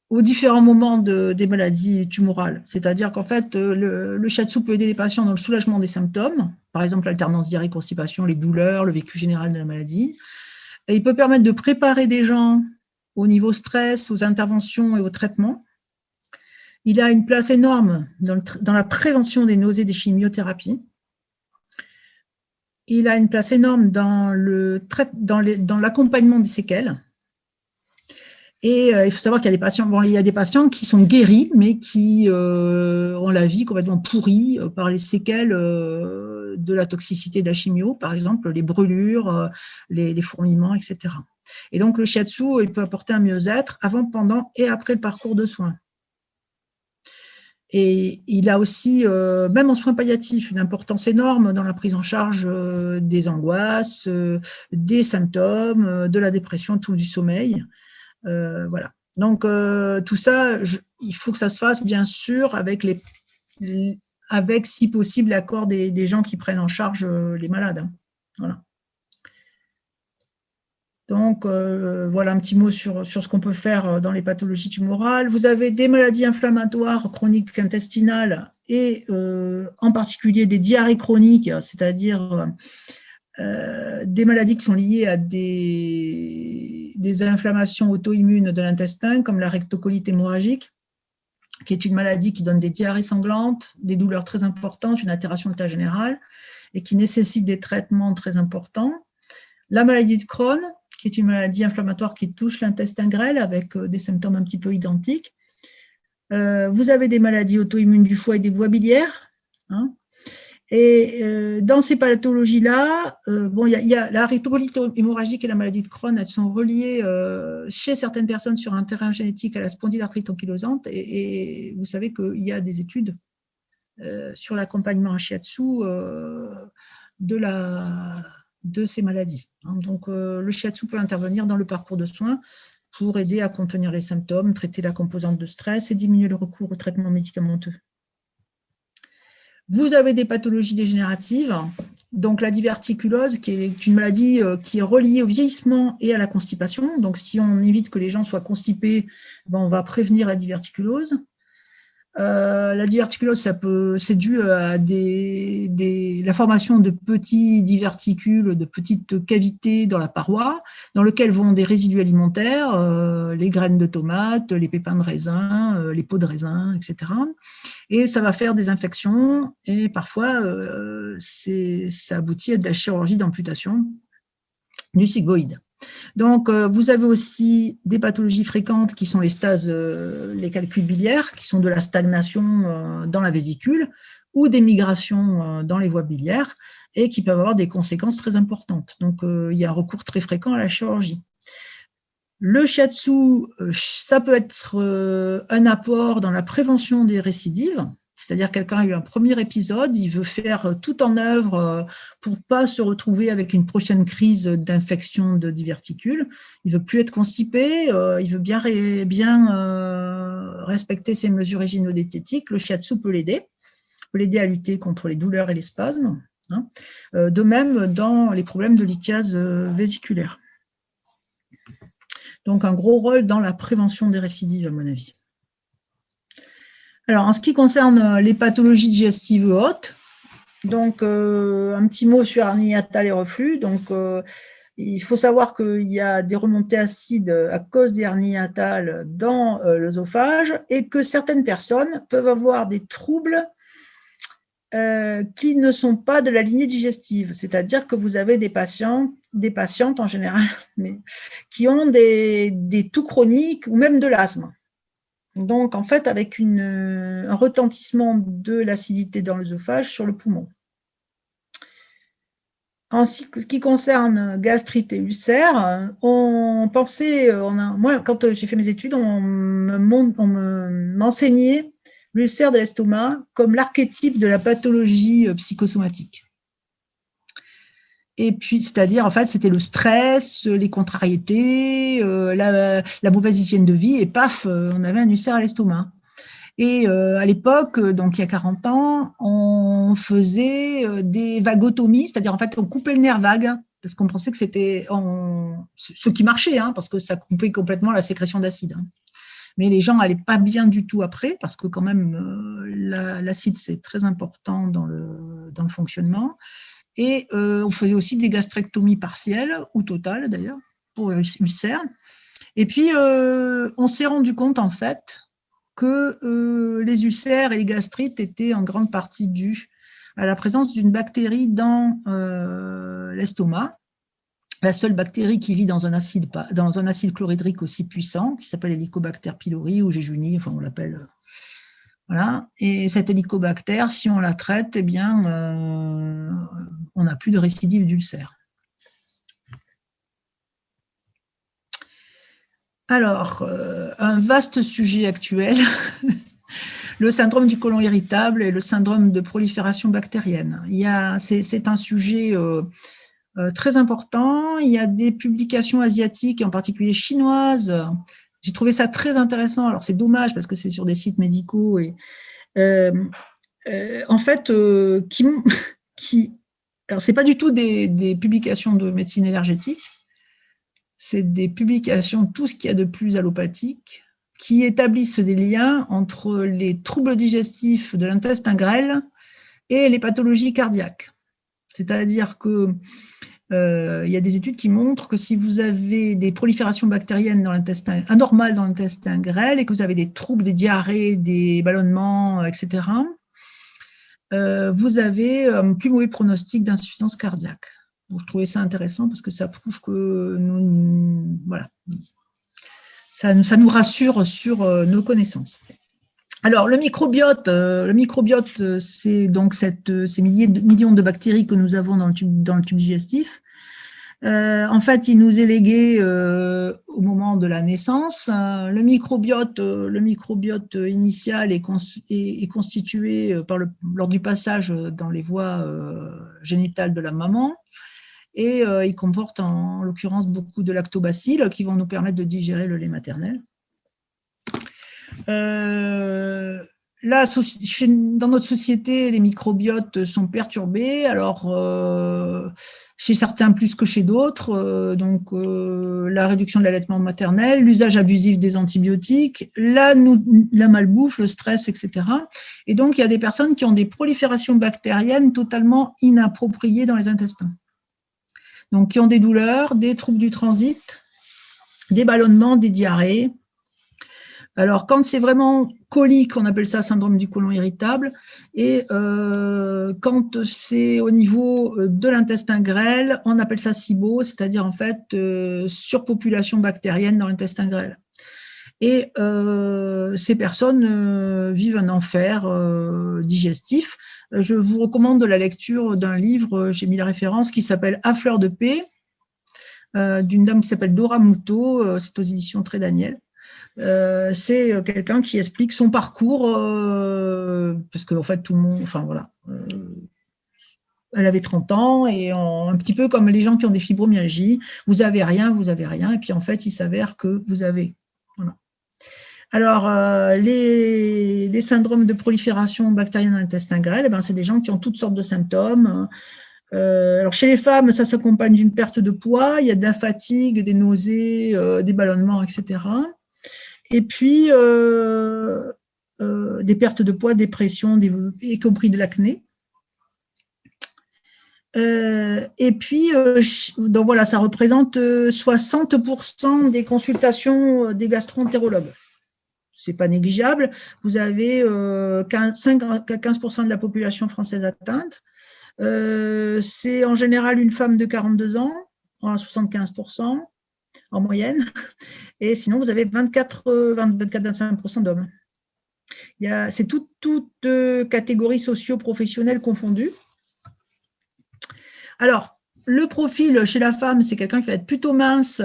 aux différents moments des maladies tumorales. C'est-à-dire qu'en fait, le shiatsu peut aider les patients dans le soulagement des symptômes, par exemple l'alternance diarrhée, constipation, les douleurs, le vécu général de la maladie. Et il peut permettre de préparer des gens au niveau stress, aux interventions et aux traitements. Il a une place énorme dans la prévention des nausées, des chimiothérapies. Il a une place énorme dans l'accompagnement des séquelles. Et il faut savoir qu'il y a des patients qui sont guéris, mais qui ont la vie complètement pourrie par les séquelles de la toxicité de la chimio, par exemple les brûlures, les fourmillements, etc. Et donc le shiatsu, il peut apporter un mieux-être avant, pendant et après le parcours de soins. Et il a aussi, même en soins palliatifs, une importance énorme dans la prise en charge des angoisses, des symptômes, de la dépression, tout du sommeil. Voilà. Donc, tout ça, il faut que ça se fasse, bien sûr, avec, si possible, l'accord des gens qui prennent en charge les malades. Hein. Voilà. Donc, voilà un petit mot sur ce qu'on peut faire dans les pathologies tumorales. Vous avez des maladies inflammatoires chroniques intestinales et en particulier des diarrhées chroniques, c'est-à-dire des maladies qui sont liées à des inflammations auto-immunes de l'intestin, comme la rectocolite hémorragique, qui est une maladie qui donne des diarrhées sanglantes, des douleurs très importantes, une altération de l'état général, et qui nécessite des traitements très importants. La maladie de Crohn, qui est une maladie inflammatoire qui touche l'intestin grêle avec des symptômes un petit peu identiques. Vous avez des maladies auto-immunes du foie et des voies biliaires. Hein, et dans ces pathologies-là, bon, il y a la rectocolite hémorragique et la maladie de Crohn, elles sont reliées chez certaines personnes sur un terrain génétique à la spondylarthrite ankylosante. Et vous savez qu'il y a des études sur l'accompagnement en shiatsu de ces maladies. Donc, le shiatsu peut intervenir dans le parcours de soins pour aider à contenir les symptômes, traiter la composante de stress et diminuer le recours au traitement médicamenteux. Vous avez des pathologies dégénératives, donc la diverticulose, qui est une maladie qui est reliée au vieillissement et à la constipation. Donc, si on évite que les gens soient constipés, on va prévenir la diverticulose. La diverticulose, c'est dû à la formation de petits diverticules, de petites cavités dans la paroi, dans lesquelles vont des résidus alimentaires, les graines de tomates, les pépins de raisin, les peaux de raisin, etc. Et ça va faire des infections et parfois ça aboutit à de la chirurgie d'amputation du sigmoïde. Donc, vous avez aussi des pathologies fréquentes qui sont les stases, les calculs biliaires, qui sont de la stagnation dans la vésicule ou des migrations dans les voies biliaires et qui peuvent avoir des conséquences très importantes. Donc, il y a un recours très fréquent à la chirurgie. Le shiatsu, ça peut être un apport dans la prévention des récidives. C'est-à-dire quelqu'un a eu un premier épisode, il veut faire tout en œuvre pour ne pas se retrouver avec une prochaine crise d'infection de diverticules. Il ne veut plus être constipé, il veut bien respecter ses mesures hygiéno-diététiques. Le shiatsu peut l'aider à lutter contre les douleurs et les spasmes. Hein. De même dans les problèmes de lithiase vésiculaire. Donc un gros rôle dans la prévention des récidives, à mon avis. Alors, en ce qui concerne les pathologies digestives hautes, Donc, un petit mot sur hernie hiatale et reflux. Donc, il faut savoir qu'il y a des remontées acides à cause des hernies hiatales dans l'œsophage et que certaines personnes peuvent avoir des troubles qui ne sont pas de la lignée digestive. C'est-à-dire que vous avez des patientes en général, mais qui ont des toux chroniques ou même de l'asthme. Donc, en fait, avec un retentissement de l'acidité dans l'œsophage sur le poumon. En ce qui concerne gastrite et ulcère, on pensait, moi, quand j'ai fait mes études, on m'enseignait l'ulcère de l'estomac comme l'archétype de la pathologie psychosomatique. Et puis, c'est-à-dire, en fait, c'était le stress, les contrariétés, la mauvaise hygiène de vie, et paf, on avait un ulcère à l'estomac. Et à l'époque, donc il y a 40 ans, on faisait des vagotomies, c'est-à-dire en fait on coupait le nerf vague parce qu'on pensait que c'était ce qui marchait, hein, parce que ça coupait complètement la sécrétion d'acide. Hein. Mais les gens n'allaient pas bien du tout après parce que quand même l'acide c'est très important dans le fonctionnement. Et on faisait aussi des gastrectomies partielles ou totales d'ailleurs pour ulcères. Et puis on s'est rendu compte en fait que les ulcères et les gastrites étaient en grande partie dus à la présence d'une bactérie dans l'estomac, la seule bactérie qui vit dans un acide chlorhydrique aussi puissant, qui s'appelle Helicobacter pylori ou jejuni, enfin on l'appelle. Voilà. Et cette hélicobactère, si on la traite, eh bien, on n'a plus de récidive d'ulcère. Alors, un vaste sujet actuel, le syndrome du côlon irritable et le syndrome de prolifération bactérienne. C'est un sujet très important. Il y a des publications asiatiques, en particulier chinoises. J'ai trouvé ça très intéressant. Alors, c'est dommage parce que c'est sur des sites médicaux. Et, en fait, alors, ce n'est pas du tout des publications de médecine énergétique. C'est des publications, tout ce qu'il y a de plus allopathique, qui établissent des liens entre les troubles digestifs de l'intestin grêle et les pathologies cardiaques. C'est-à-dire qu'il y a des études qui montrent que si vous avez des proliférations bactériennes dans l'intestin, anormales dans l'intestin grêle, et que vous avez des troubles, des diarrhées, des ballonnements, etc., vous avez un plus mauvais pronostic d'insuffisance cardiaque. Donc, je trouvais ça intéressant parce que ça prouve que voilà, ça nous rassure sur nos connaissances. Alors, le microbiote, c'est donc ces millions de bactéries que nous avons dans le tube digestif. En fait, il nous est légué au moment de la naissance. Le microbiote initial est constitué lors du passage dans les voies génitales de la maman. Et il comporte en l'occurrence beaucoup de lactobacilles qui vont nous permettre de digérer le lait maternel. Là, dans notre société, les microbiotes sont perturbés, alors chez certains plus que chez d'autres, donc la réduction de l'allaitement maternel, l'usage abusif des antibiotiques, la malbouffe, le stress, etc. Et donc, il y a des personnes qui ont des proliférations bactériennes totalement inappropriées dans les intestins. Donc, qui ont des douleurs, des troubles du transit, des ballonnements, des diarrhées. Alors, quand c'est vraiment colique, on appelle ça syndrome du côlon irritable. Et quand c'est au niveau de l'intestin grêle, on appelle ça SIBO, c'est-à-dire en fait surpopulation bactérienne dans l'intestin grêle. Et ces personnes vivent un enfer digestif. Je vous recommande la lecture d'un livre, j'ai mis la référence, qui s'appelle « À fleur de paix », d'une dame qui s'appelle Dora Muto, c'est aux éditions Très Daniel. C'est quelqu'un qui explique son parcours, parce qu'en fait, tout le monde, enfin voilà, elle avait 30 ans, et un petit peu comme les gens qui ont des fibromyalgies, vous avez rien, et puis en fait, il s'avère que vous avez. Voilà. Alors, les syndromes de prolifération bactérienne dans l'intestin grêle, c'est des gens qui ont toutes sortes de symptômes. Alors, chez les femmes, ça s'accompagne d'une perte de poids, il y a de la fatigue, des nausées, des ballonnements, etc. Et puis, des pertes de poids, des pressions, y compris de l'acné. Et puis, donc voilà, ça représente 60% des consultations des gastro-entérologues. C'est pas négligeable. Vous avez 5 à 15% de la population française atteinte. C'est en général une femme de 42 ans, à 75% en moyenne. Et sinon, vous avez 24-25% d'hommes. C'est toutes catégories socio-professionnelles confondues. Alors, le profil chez la femme, c'est quelqu'un qui va être plutôt mince,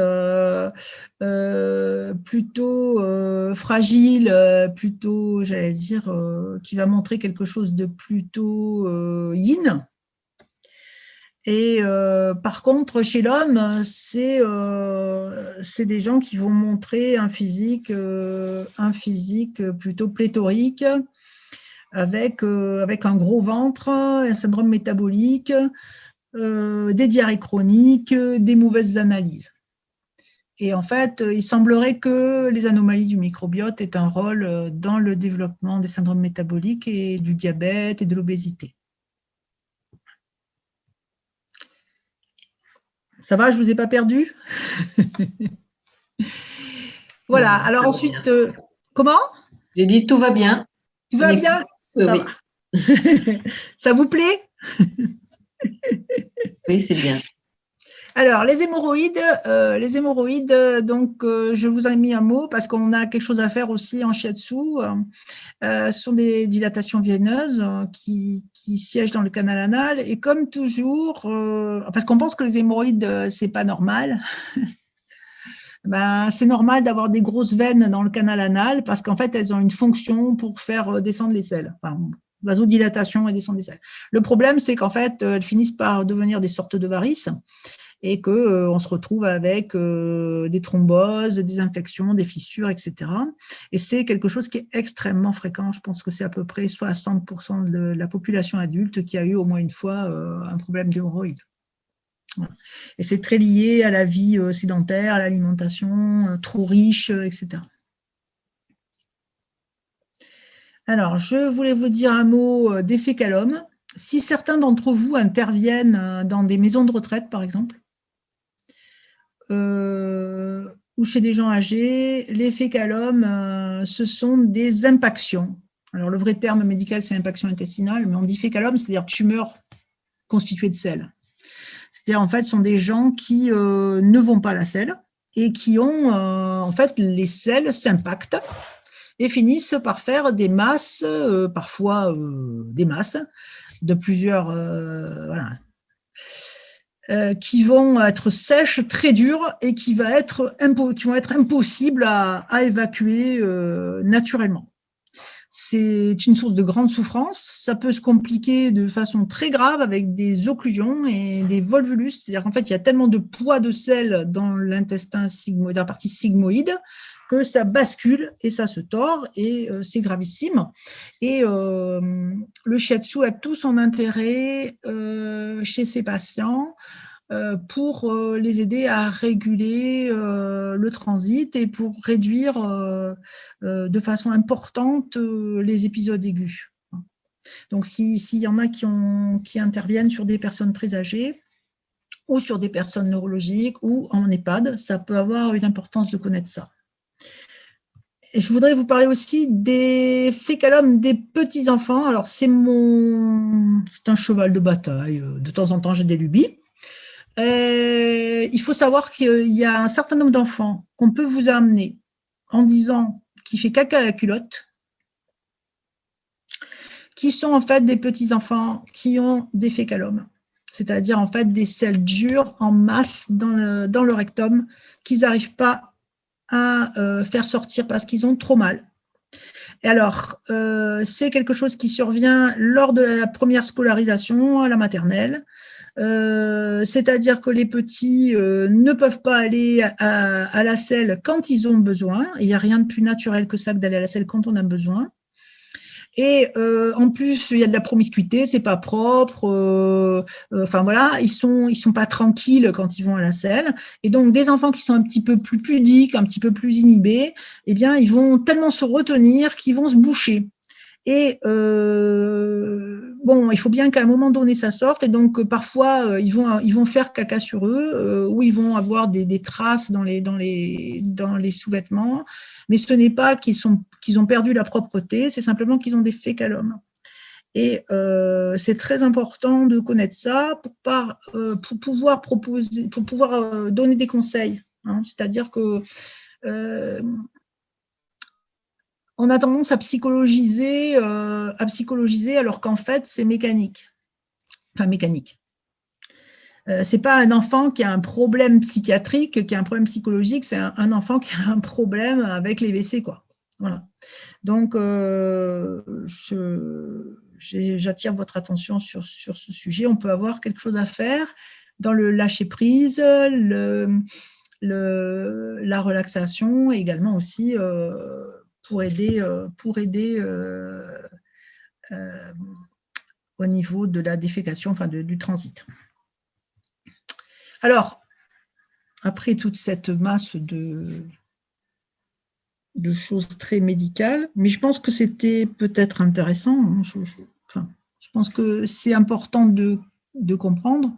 plutôt fragile, plutôt, j'allais dire, qui va montrer quelque chose de plutôt yin. Et par contre, chez l'homme, c'est des gens qui vont montrer un physique plutôt pléthorique, avec un gros ventre, un syndrome métabolique, des diarrhées chroniques, des mauvaises analyses. Et en fait, il semblerait que les anomalies du microbiote aient un rôle dans le développement des syndromes métaboliques et du diabète et de l'obésité. Ça va, je ne vous ai pas perdu? Voilà, alors ensuite, comment? J'ai dit tout va bien. Tout va bien? Ça oui. Va. Ça vous plaît? Oui, c'est bien. Alors, les hémorroïdes, donc je vous ai mis un mot parce qu'on a quelque chose à faire aussi en shiatsu. Ce sont des dilatations veineuses qui siègent dans le canal anal. Et comme toujours, parce qu'on pense que les hémorroïdes, c'est pas normal. Ben, c'est normal d'avoir des grosses veines dans le canal anal parce qu'en fait, elles ont une fonction pour faire descendre les selles. Enfin, vasodilatation et descendre les selles. Le problème, c'est qu'en fait, elles finissent par devenir des sortes de varices et qu'on se retrouve avec des thromboses, des infections, des fissures, etc. Et c'est quelque chose qui est extrêmement fréquent. Je pense que c'est à peu près 60% de la population adulte qui a eu au moins une fois un problème d'hémorroïdes. Voilà. Et c'est très lié à la vie sédentaire, à l'alimentation trop riche, etc. Alors, je voulais vous dire un mot des fécalums. Si certains d'entre vous interviennent dans des maisons de retraite, par exemple, ou chez des gens âgés, les fécalums, ce sont des impactions. Alors, le vrai terme médical, c'est impaction intestinale, mais on dit fécalum, c'est-à-dire tumeur constituée de sel. C'est-à-dire, en fait, ce sont des gens qui ne vont pas à la selle et qui ont, en fait, les selles s'impactent et finissent par faire des masses, parfois des masses de plusieurs, voilà, qui vont être sèches, très dures et qui vont être impossibles à évacuer naturellement. C'est une source de grande souffrance. Ça peut se compliquer de façon très grave avec des occlusions et des volvulus. C'est-à-dire qu'en fait, il y a tellement de poids de sel dans l'intestin dans la partie sigmoïde que ça bascule et ça se tord et c'est gravissime. Et le shiatsu a tout son intérêt chez ces patients pour les aider à réguler le transit et pour réduire de façon importante les épisodes aigus. Donc, s'il y en a qui interviennent sur des personnes très âgées ou sur des personnes neurologiques ou en EHPAD, ça peut avoir une importance de connaître ça. Et je voudrais vous parler aussi des fécalums des petits-enfants. Alors, c'est un cheval de bataille. De temps en temps, j'ai des lubies. Il faut savoir qu'il y a un certain nombre d'enfants qu'on peut vous amener en disant qu'il fait caca à la culotte, qui sont en fait des petits-enfants qui ont des fécalums, c'est-à-dire en fait des selles dures en masse dans le rectum qu'ils n'arrivent pas à faire sortir parce qu'ils ont trop mal. Et alors, c'est quelque chose qui survient lors de la première scolarisation à la maternelle. C'est-à-dire que les petits ne peuvent pas aller à la selle quand ils ont besoin. Il n'y a rien de plus naturel que ça que d'aller à la selle quand on a besoin. Et en plus, il y a de la promiscuité, c'est pas propre. Enfin voilà, ils sont pas tranquilles quand ils vont à la selle. Et donc des enfants qui sont un petit peu plus pudiques, un petit peu plus inhibés, eh bien ils vont tellement se retenir qu'ils vont se boucher. Et bon, il faut bien qu'à un moment donné, ça sorte. Et donc, parfois, ils vont faire caca sur eux, ou ils vont avoir des traces dans les sous-vêtements. Mais ce n'est pas qu'ils ont perdu la propreté, c'est simplement qu'ils ont des fécalomes. Et c'est très important de connaître ça pour pouvoir proposer, pour pouvoir donner des conseils. Hein. C'est-à-dire que on a tendance à psychologiser alors qu'en fait, c'est mécanique. Enfin, mécanique. C'est pas un enfant qui a un problème psychiatrique, qui a un problème psychologique, c'est un enfant qui a un problème avec les WC, quoi. Voilà. Donc, j'attire votre attention sur ce sujet. On peut avoir quelque chose à faire dans le lâcher-prise, la relaxation, et également aussi pour aider au niveau de la défécation, enfin du transit. Alors, après toute cette masse de choses très médicales, mais je pense que c'était peut-être intéressant. Je pense que c'est important de comprendre.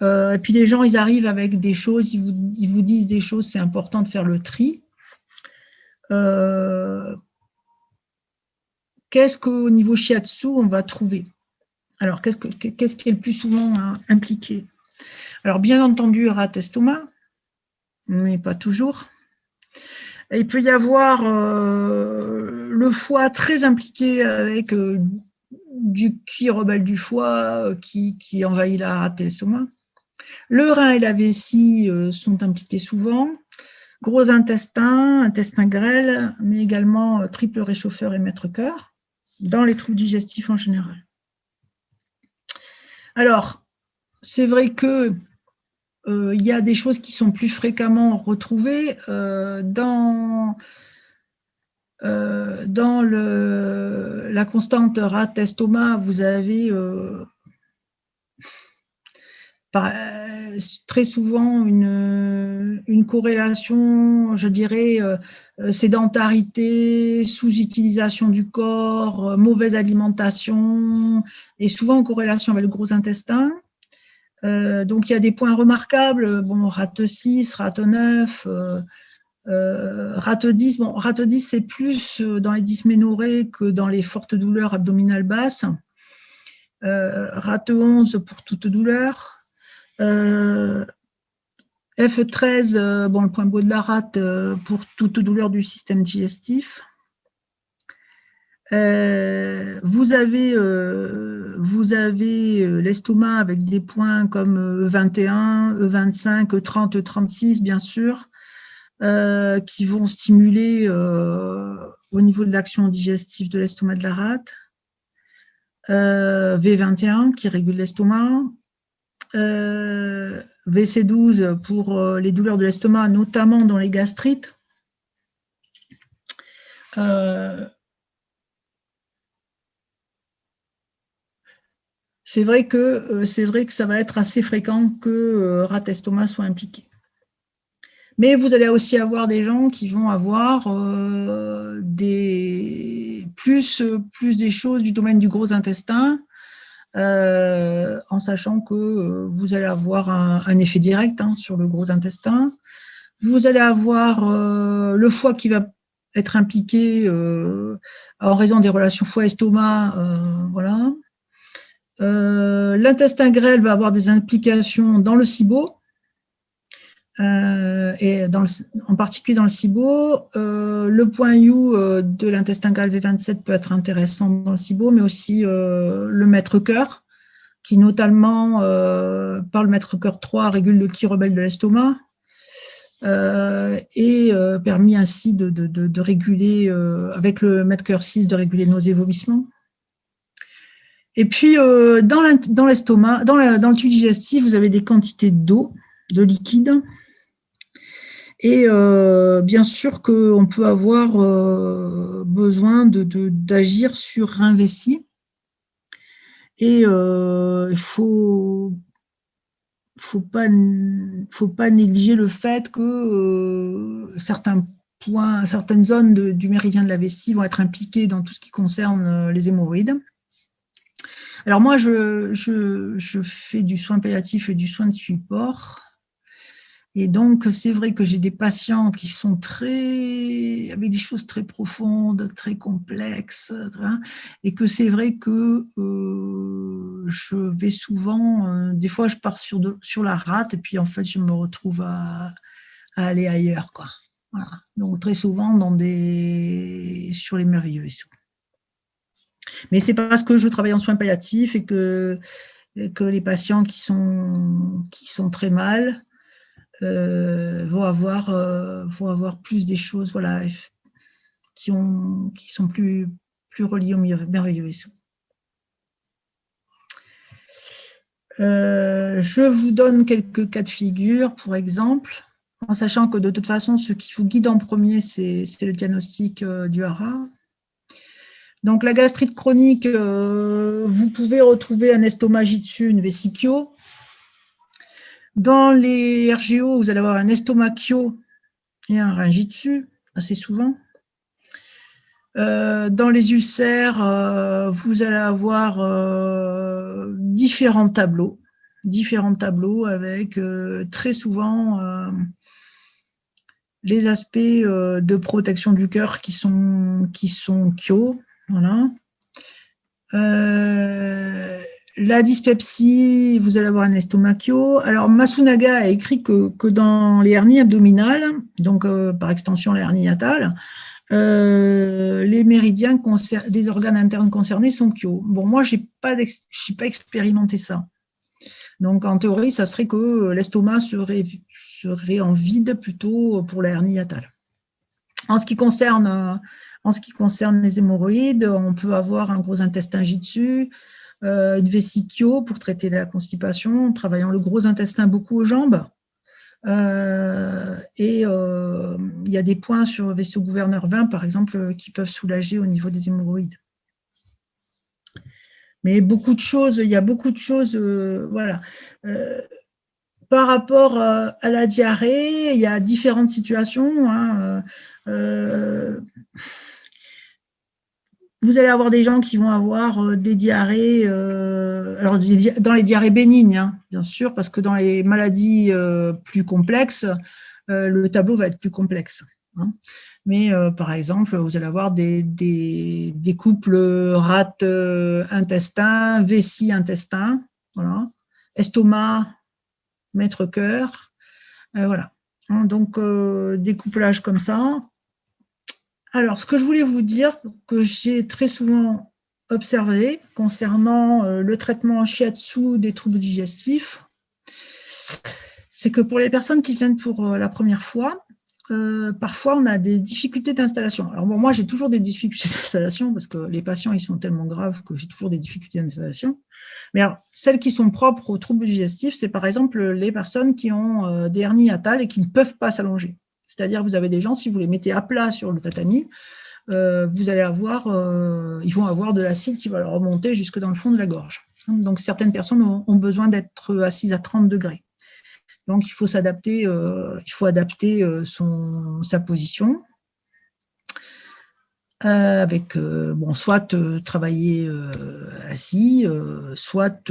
Et puis les gens, ils arrivent avec des choses, ils vous disent des choses, c'est important de faire le tri. Qu'est-ce qu'au niveau shiatsu, on va trouver? Alors, qu'est-ce qui est le plus souvent impliqué? Alors, bien entendu, rat estomac, mais pas toujours. Et il peut y avoir le foie très impliqué avec du qui rebelle du foie qui envahit la rate et l'estomac. Le rein et la vessie sont impliqués souvent. Gros intestin, intestin grêle, mais également triple réchauffeur et maître-cœur, dans les troubles digestifs en général. Alors, c'est vrai que il y a des choses qui sont plus fréquemment retrouvées dans la constante rate-estomac. Vous avez très souvent une corrélation, je dirais, sédentarité, sous-utilisation du corps, mauvaise alimentation, et souvent en corrélation avec le gros intestin. Donc il y a des points remarquables, bon, rate 6, rate 9, rate 10. Bon, rate 10, c'est plus dans les dysménorrhées que dans les fortes douleurs abdominales basses. Rate 11 pour toute douleur. F13, bon, le point beau de la rate pour toute douleur du système digestif. Vous avez l'estomac avec des points comme E21, E25, E30, E36, bien sûr, qui vont stimuler au niveau de l'action digestive de l'estomac de la rate. V21 qui régule l'estomac. VC12 pour les douleurs de l'estomac, notamment dans les gastrites. C'est vrai que ça va être assez fréquent que rate estomac soit impliqué. Mais vous allez aussi avoir des gens qui vont avoir plus des choses du domaine du gros intestin, en sachant que vous allez avoir un effet direct sur le gros intestin. Vous allez avoir le foie qui va être impliqué en raison des relations foie-estomac. Voilà. L'intestin grêle va avoir des implications dans le SIBO, et en particulier dans le SIBO. Le point U de l'intestin grêle V27 peut être intéressant dans le SIBO, mais aussi le maître-cœur, qui notamment, par le maître-cœur 3, régule le qui rebelle de l'estomac, et permis ainsi de réguler, avec le maître-cœur 6, de réguler nausées et vomissements. Et puis, dans l'estomac, dans le tube digestif, vous avez des quantités d'eau, de liquide. Et bien sûr qu'on peut avoir besoin d'agir sur un vessie. Et il faut pas négliger le fait que certains points, certaines zones du méridien de la vessie vont être impliquées dans tout ce qui concerne les hémorroïdes. Alors moi, je fais du soin palliatif et du soin de support. Et donc, c'est vrai que j'ai des patients qui sont avec des choses très profondes, très complexes, hein, et que c'est vrai que je vais souvent, des fois je pars sur la rate, et puis en fait je me retrouve à aller ailleurs, quoi. Voilà. Donc très souvent sur les merveilleux vaisseaux. Mais c'est parce que je travaille en soins palliatifs et que les patients qui sont très mal vont avoir plus des choses, voilà, qui sont plus reliées au merveilleux vaisseau. Je vous donne quelques cas de figure, pour exemple, en sachant que de toute façon, ce qui vous guide en premier, c'est le diagnostic du hara. Donc, la gastrite chronique, vous pouvez retrouver un estomac jitsu, une vésicchio. Dans les RGO, vous allez avoir un estomachio et un rinjitsu, assez souvent. Dans les ulcères, vous allez avoir différents tableaux avec très souvent les aspects de protection du cœur qui sont kyo. Voilà. La dyspepsie, vous allez avoir un estomachio. Alors, Masunaga a écrit que dans les hernies abdominales, donc par extension la hernie hiatale, les méridiens des organes internes concernés sont kyo. Bon, moi, je n'ai pas expérimenté ça. Donc, en théorie, ça serait que l'estomac serait en vide plutôt pour la hernie hiatale. En ce qui concerne les hémorroïdes, on peut avoir un gros intestin jitsu, une vésicchio pour traiter la constipation, en travaillant le gros intestin beaucoup aux jambes. Et il y a des points sur le vaisseau gouverneur 20, par exemple, qui peuvent soulager au niveau des hémorroïdes. Mais il y a beaucoup de choses, voilà. Par rapport à la diarrhée, il y a différentes situations. Hein, vous allez avoir des gens qui vont avoir des diarrhées, alors dans les diarrhées bénignes, hein, bien sûr, parce que dans les maladies plus complexes, le tableau va être plus complexe. Hein. Mais par exemple, vous allez avoir des couples rate-intestin, vessie-intestin, voilà, estomac, maître-cœur, voilà. Hein, donc, des couplages comme ça. Alors, ce que je voulais vous dire, que j'ai très souvent observé concernant le traitement en shiatsu des troubles digestifs, c'est que pour les personnes qui viennent pour la première fois, parfois on a des difficultés d'installation. Alors bon, moi j'ai toujours des difficultés d'installation parce que les patients ils sont tellement graves que j'ai toujours des difficultés d'installation. Mais alors, celles qui sont propres aux troubles digestifs, c'est par exemple les personnes qui ont des hernies hiatales et qui ne peuvent pas s'allonger. C'est-à-dire, vous avez des gens, si vous les mettez à plat sur le tatami, vous allez avoir, ils vont avoir de l'acide qui va leur remonter jusque dans le fond de la gorge. Donc, certaines personnes ont besoin d'être assises à 30 degrés. Donc, il faut s'adapter, sa position. Avec soit travailler assis, soit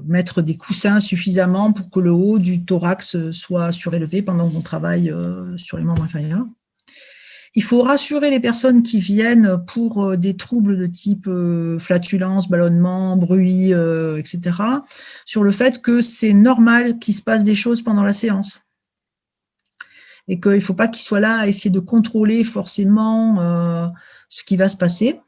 mettre des coussins suffisamment pour que le haut du thorax soit surélevé pendant qu'on travaille sur les membres inférieurs. Il faut rassurer les personnes qui viennent pour des troubles de type flatulence, ballonnement, bruit, etc., sur le fait que c'est normal qu'il se passe des choses pendant la séance. Et qu'il ne faut pas qu'ils soient là à essayer de contrôler forcément ce qui va se passer.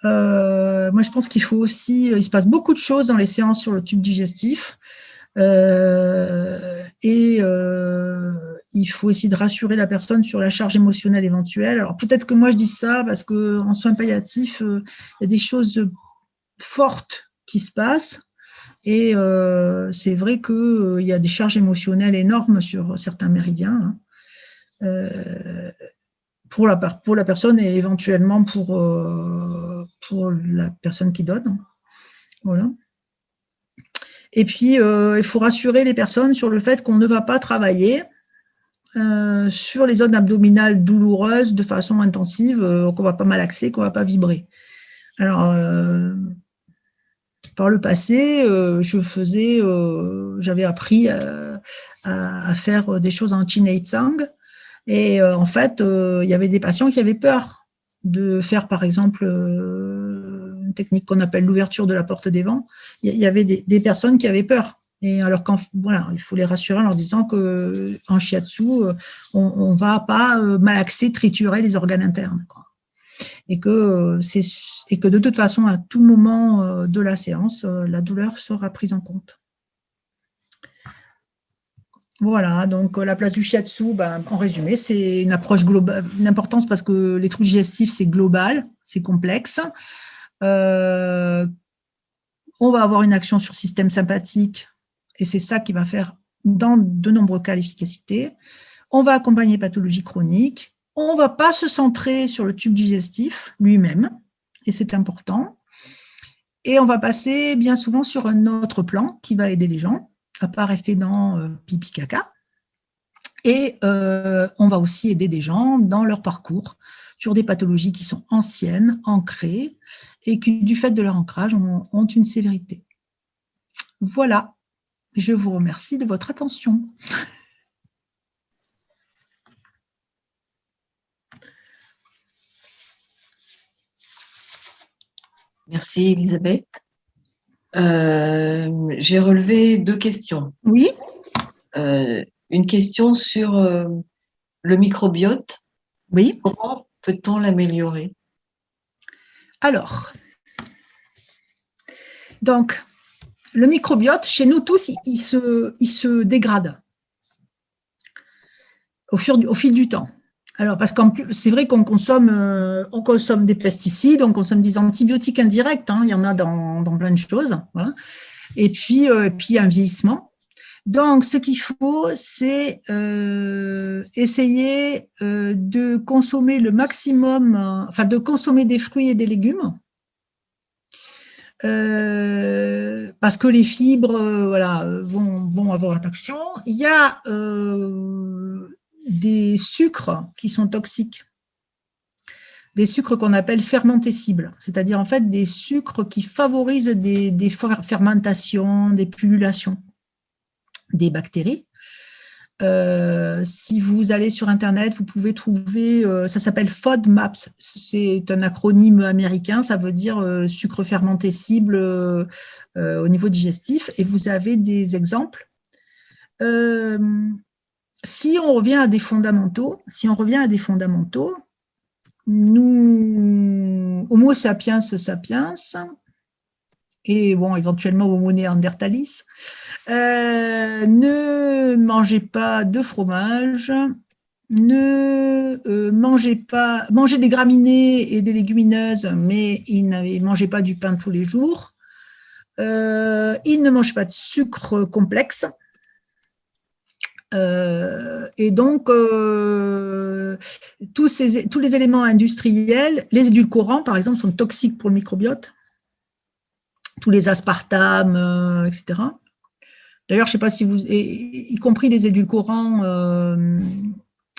Moi, je pense qu'il faut aussi, il se passe beaucoup de choses dans les séances sur le tube digestif, et il faut essayer de rassurer la personne sur la charge émotionnelle éventuelle. Alors peut-être que moi je dis ça parce qu'en soins palliatifs, il y a des choses fortes qui se passent. Et c'est vrai qu'il y a des charges émotionnelles énormes sur certains méridiens, hein, pour la personne et éventuellement pour la personne qui donne. Voilà. Et puis, il faut rassurer les personnes sur le fait qu'on ne va pas travailler sur les zones abdominales douloureuses de façon intensive, qu'on va pas malaxer, qu'on va pas vibrer. Alors, par le passé, j'avais appris à faire des choses en Chin Tsang. Et en fait, il y avait des patients qui avaient peur de faire, par exemple, une technique qu'on appelle l'ouverture de la porte des vents. Il y avait des personnes qui avaient peur. Et alors, voilà, il faut les rassurer en leur disant qu'en shiatsu, on ne va pas malaxer, triturer les organes internes, quoi. Et que de toute façon, à tout moment de la séance, la douleur sera prise en compte. Voilà, donc la place du shiatsu, en résumé, c'est une approche globale, une importance parce que les troubles digestifs, c'est global, c'est complexe. On va avoir une action sur le système sympathique et c'est ça qui va faire, dans de nombreux cas, l'efficacité. On va accompagner les pathologies chroniques. On ne va pas se centrer sur le tube digestif lui-même, et c'est important. Et on va passer bien souvent sur un autre plan qui va aider les gens à ne pas rester dans pipi caca. Et on va aussi aider des gens dans leur parcours sur des pathologies qui sont anciennes, ancrées, et qui, du fait de leur ancrage, ont une sévérité. Voilà, je vous remercie de votre attention. Merci Elisabeth. J'ai relevé 2 questions. Oui. Une question sur le microbiote. Oui. Comment peut-on l'améliorer? Alors, donc, le microbiote, chez nous tous, il se dégrade au fil du temps. Alors, parce qu'en plus, c'est vrai qu'on consomme des pesticides, on consomme des antibiotiques indirects, il y en a dans plein de choses. Voilà. Et puis, il y a un vieillissement. Donc, ce qu'il faut, c'est essayer de consommer le maximum, de consommer des fruits et des légumes, parce que les fibres vont avoir une action. Il y a des sucres qui sont toxiques, des sucres qu'on appelle fermentescibles, c'est-à-dire en fait des sucres qui favorisent des fermentations, des pullulations des bactéries. Si vous allez sur Internet, vous pouvez trouver, ça s'appelle FODMAPs, c'est un acronyme américain, ça veut dire sucre fermentescible au niveau digestif, et vous avez des exemples. Si on revient à des fondamentaux, nous, Homo sapiens sapiens, et bon, éventuellement Homo neanderthalis, ne mangez pas de fromage, mangez des graminées et des légumineuses, mais ne mangez pas du pain tous les jours. Ils ne mangent pas de sucre complexe. Et donc, tous les éléments industriels, les édulcorants, par exemple, sont toxiques pour le microbiote. Tous les aspartames, etc. D'ailleurs, je ne sais pas si vous, y compris les édulcorants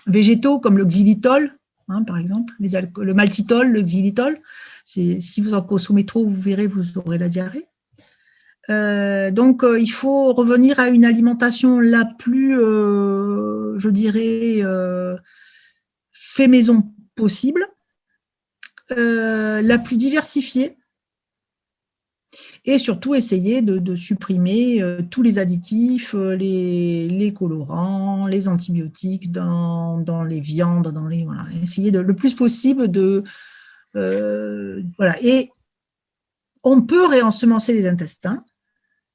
végétaux comme le xylitol, par exemple, le maltitol, le xylitol. Si vous en consommez trop, vous verrez, vous aurez la diarrhée. Donc, il faut revenir à une alimentation la plus, je dirais, fait maison possible, la plus diversifiée, et surtout essayer de supprimer tous les additifs, les colorants, les antibiotiques dans les viandes, voilà, essayer le plus possible de… voilà. Et on peut réensemencer les intestins.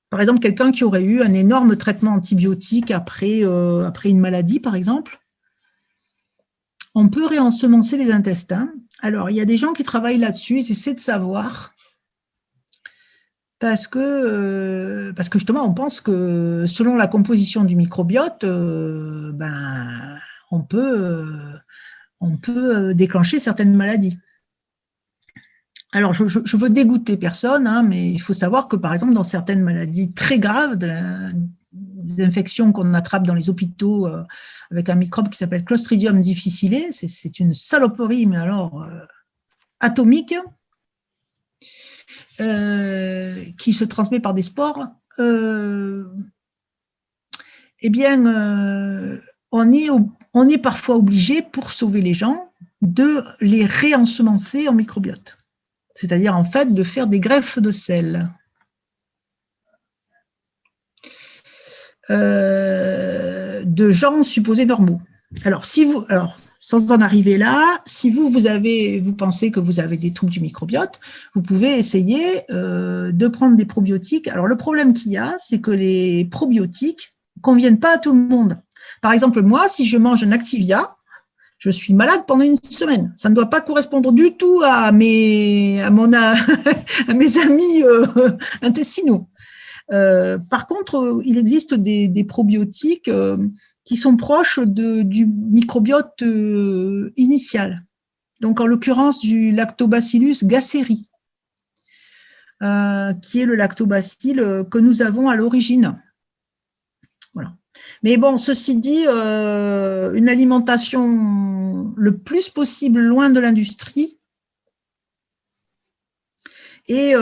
Par exemple, quelqu'un qui aurait eu un énorme traitement antibiotique après une maladie, par exemple, on peut réensemencer les intestins. Alors, il y a des gens qui travaillent là-dessus, ils essaient de savoir… Parce que justement, on pense que selon la composition du microbiote, on peut déclencher certaines maladies. Alors, je veux dégoûter personne, mais il faut savoir que, par exemple, dans certaines maladies très graves, des infections qu'on attrape dans les hôpitaux avec un microbe qui s'appelle Clostridium difficile. C'est une saloperie, mais alors atomique, qui se transmet par des spores. Eh bien, on est parfois obligé, pour sauver les gens, de les réensemencer en microbiote. C'est-à-dire, en fait, de faire des greffes de sel. De gens supposés normaux. Alors, sans en arriver là, si vous pensez que vous avez des troubles du microbiote, vous pouvez essayer de prendre des probiotiques. Alors, le problème qu'il y a, c'est que les probiotiques ne conviennent pas à tout le monde. Par exemple, moi, si je mange un Activia, je suis malade pendant une semaine. Ça ne doit pas correspondre du tout à mes amis intestinaux. Par contre, il existe des probiotiques qui sont proches du microbiote initial. Donc, en l'occurrence, du Lactobacillus gasseri, qui est le lactobacille que nous avons à l'origine. Voilà. Mais bon, ceci dit, une alimentation le plus possible loin de l'industrie et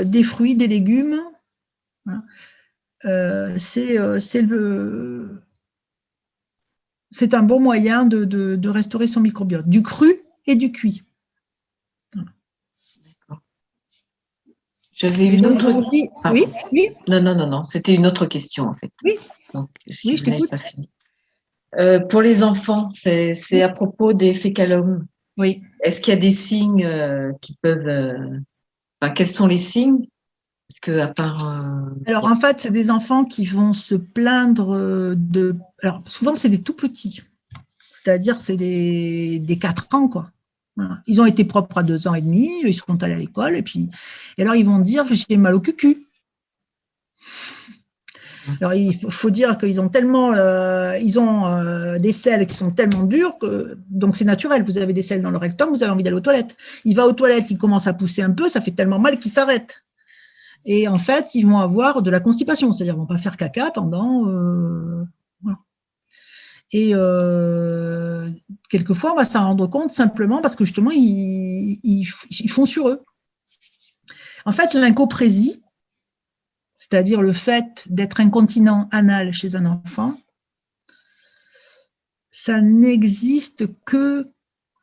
des fruits, des légumes. Voilà. C'est un bon moyen de restaurer son microbiote, du cru et du cuit. Voilà. D'accord. J'avais une autre. Oui, oui. Non, c'était une autre question en fait. Oui. Donc, si oui, vous n'avez pas fini. Pour les enfants, c'est à propos des fécalums. Oui. Est-ce qu'il y a des signes qui peuvent. Quels sont les signes? Parce que à part. Alors, en fait, c'est des enfants qui vont se plaindre de. Alors, souvent, c'est des tout petits. C'est-à-dire, c'est des 4 ans, quoi. Voilà. Ils ont été propres à 2 ans et demi, ils sont allés à l'école, et alors, ils vont dire que j'ai mal au cucu. Alors, il faut dire qu'ils ont tellement, des selles qui sont tellement dures que, donc c'est naturel. Vous avez des selles dans le rectum, vous avez envie d'aller aux toilettes. Il va aux toilettes, il commence à pousser un peu, ça fait tellement mal qu'il s'arrête. Et en fait, ils vont avoir de la constipation, c'est-à-dire ils vont pas faire caca pendant. Voilà. Et quelquefois, on va s'en rendre compte simplement parce que justement, ils font sur eux. En fait, l'incoprésie, c'est-à-dire le fait d'être incontinent anal chez un enfant, ça n'existe que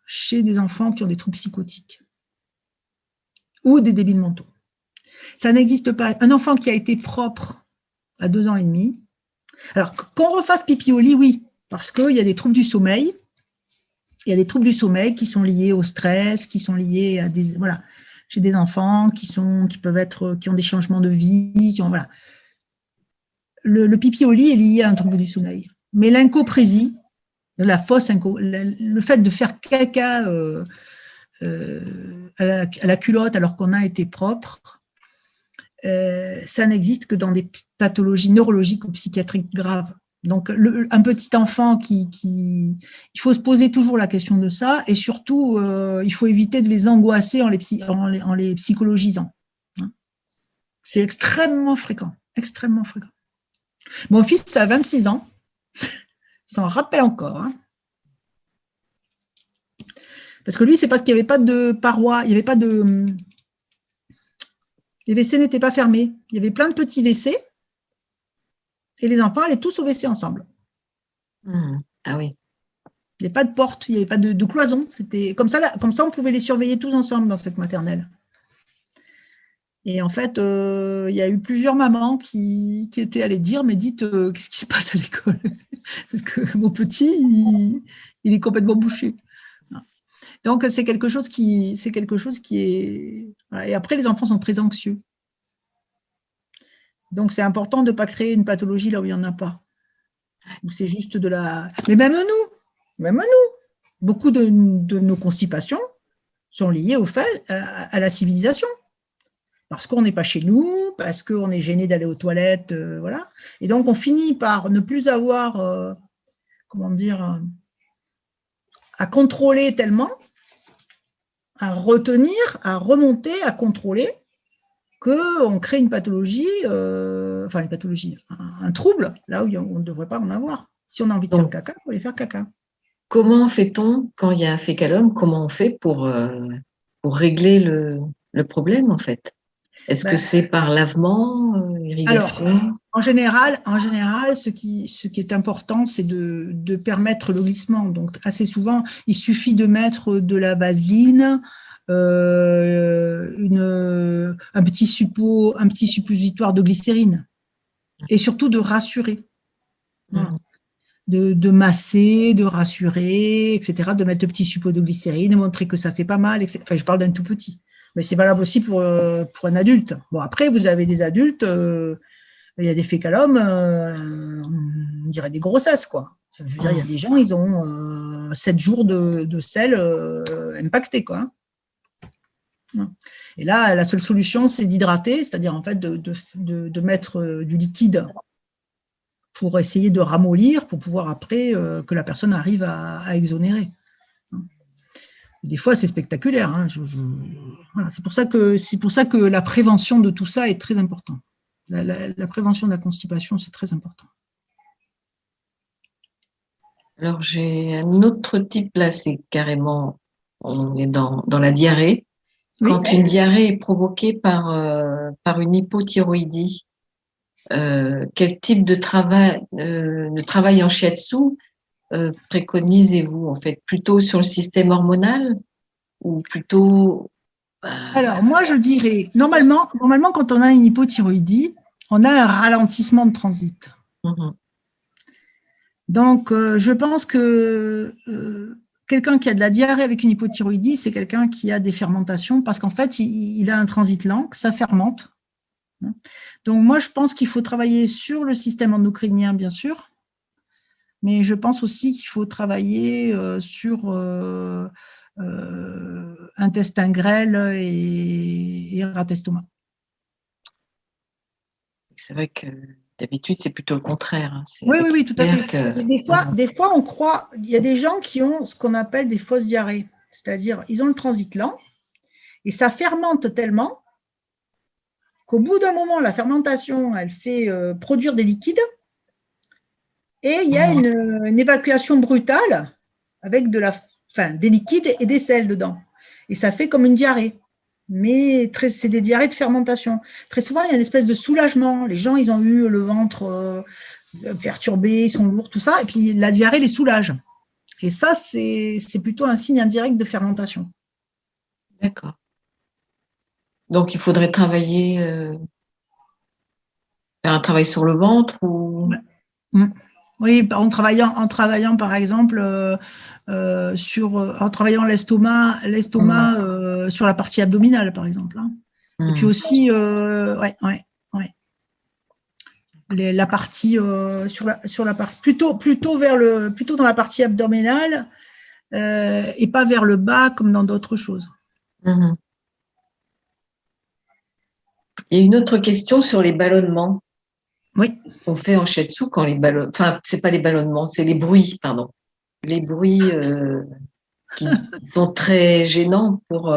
chez des enfants qui ont des troubles psychotiques ou des débiles mentaux. Ça n'existe pas. Un enfant qui a été propre à 2 ans et demi, alors qu'on refasse pipi au lit, oui, parce qu'il y a des troubles du sommeil. Il y a des troubles du sommeil qui sont liés au stress, qui sont liés à des, voilà, chez des enfants qui ont des changements de vie, voilà. Le pipi au lit est lié à un trouble du sommeil. Mais l'incoprésie, le fait de faire caca à la culotte alors qu'on a été propre, ça n'existe que dans des pathologies neurologiques ou psychiatriques graves. Donc, un petit enfant il faut se poser toujours la question de ça, et surtout, il faut éviter de les angoisser en les psychologisant. C'est extrêmement fréquent, extrêmement fréquent. Mon fils a 26 ans, s'en rappelle encore. Hein. Parce que lui, c'est parce qu'il n'y avait pas de paroi, il n'y avait pas de... Les WC n'étaient pas fermés. Il y avait plein de petits WC, et les enfants allaient tous au WC ensemble. Ah oui. Il n'y avait pas de porte, il n'y avait pas de cloison. C'était comme ça, on pouvait les surveiller tous ensemble dans cette maternelle. Et en fait, il y a eu plusieurs mamans qui étaient allées dire, mais dites, qu'est-ce qui se passe à l'école? Parce que mon petit, il est complètement bouché. Donc, c'est quelque chose qui est... Voilà. Et après, les enfants sont très anxieux. Donc, c'est important de ne pas créer une pathologie là où il n'y en a pas. C'est juste de la... Mais même nous, beaucoup de nos constipations sont liées au fait à la civilisation. Parce qu'on n'est pas chez nous, parce qu'on est gêné d'aller aux toilettes, voilà. Et donc, on finit par ne plus avoir, à contrôler tellement, à retenir, à remonter, à contrôler, qu'on crée une pathologie enfin une pathologie, un trouble, là où on ne devrait pas en avoir. Si on a envie de faire caca, il faut aller faire caca. Comment fait-on quand il y a un fécalome? Comment on fait pour régler le problème, en fait? Est-ce que c'est par lavement, Alors, irrigation? en général, ce qui est important, c'est de permettre le glissement. Donc, assez souvent, il suffit de mettre de la vaseline, un petit suppositoire de glycérine, et surtout de rassurer. Voilà. De masser, de rassurer, etc., de mettre le petit suppôt de glycérine, de montrer que ça fait pas mal, etc. Enfin, je parle d'un tout petit. Mais c'est valable aussi pour un adulte. Bon, après, vous avez des adultes, il y a des fécalomes, on dirait des grossesses, quoi. Ça veut dire, il y a des gens, ils ont 7 jours de sel impacté, quoi. Et là, la seule solution, c'est d'hydrater, c'est-à-dire en fait de mettre du liquide pour essayer de ramollir, pour pouvoir après que la personne arrive à exonérer. Des fois, c'est spectaculaire. Hein. Voilà. C'est pour ça que la prévention de tout ça est très importante. La prévention de la constipation, c'est très important. Alors, j'ai un autre type, là, c'est carrément, on est dans la diarrhée. Oui. Quand une diarrhée est provoquée par une hypothyroïdie, quel type de travail en shiatsu préconisez-vous, en fait? Plutôt sur le système hormonal ou plutôt… Alors, moi, je dirais, normalement, quand on a une hypothyroïdie, on a un ralentissement de transit. Donc, je pense que quelqu'un qui a de la diarrhée avec une hypothyroïdie, c'est quelqu'un qui a des fermentations parce qu'en fait, il a un transit lent, ça fermente. Donc, moi, je pense qu'il faut travailler sur le système endocrinien, bien sûr, mais je pense aussi qu'il faut travailler sur intestin grêle et rat estomac. C'est vrai que d'habitude, c'est plutôt le contraire. Hein. Oui, tout à fait. Des fois, on croit, il y a des gens qui ont ce qu'on appelle des fausses diarrhées, c'est-à-dire ils ont le transit lent et ça fermente tellement qu'au bout d'un moment, la fermentation, elle fait produire des liquides et il y a une évacuation brutale avec des liquides et des sels dedans. Et ça fait comme une diarrhée. Mais c'est des diarrhées de fermentation. Très souvent, il y a une espèce de soulagement. Les gens, ils ont eu le ventre perturbé, ils sont lourds, tout ça. Et puis, la diarrhée les soulage. Et ça, c'est plutôt un signe indirect de fermentation. D'accord. Donc, il faudrait travailler, faire un travail sur le ventre ou… Oui, en travaillant par exemple en travaillant l'estomac sur la partie abdominale par exemple. Hein. Et puis aussi, la partie sur la partie plutôt dans la partie abdominale et pas vers le bas comme dans d'autres choses. Il y a une autre question sur les ballonnements. Oui. Ce qu'on fait en shiatsu quand les ballonnements, enfin, c'est pas les ballonnements, c'est les bruits, pardon. Les bruits qui sont très gênants pour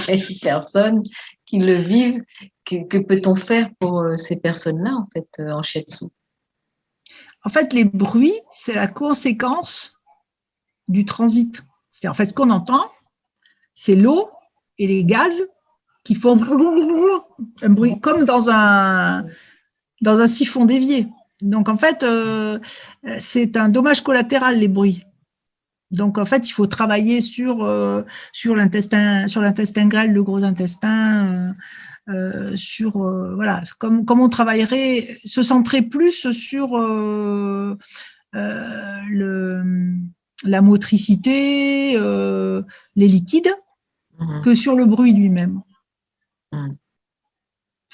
les personnes qui le vivent. Que peut-on faire pour ces personnes-là, en fait, en shiatsu? En fait, les bruits, c'est la conséquence du transit. C'est en fait ce qu'on entend, c'est l'eau et les gaz qui font un bruit comme dans un siphon d'évier. Donc en fait, c'est un dommage collatéral les bruits. Donc en fait, il faut travailler sur l'intestin grêle, le gros intestin, voilà, comme on travaillerait, se centrer plus sur la motricité, les liquides, que sur le bruit lui-même.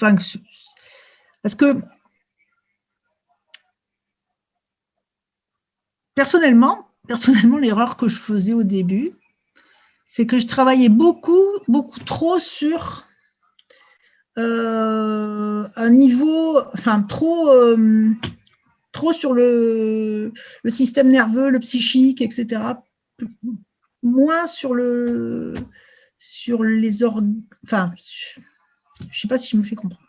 Enfin, parce que personnellement, l'erreur que je faisais au début, c'est que je travaillais beaucoup trop sur un niveau, enfin trop sur le système nerveux, le psychique, etc. Moins sur les organes. Enfin, je ne sais pas si je me fais comprendre.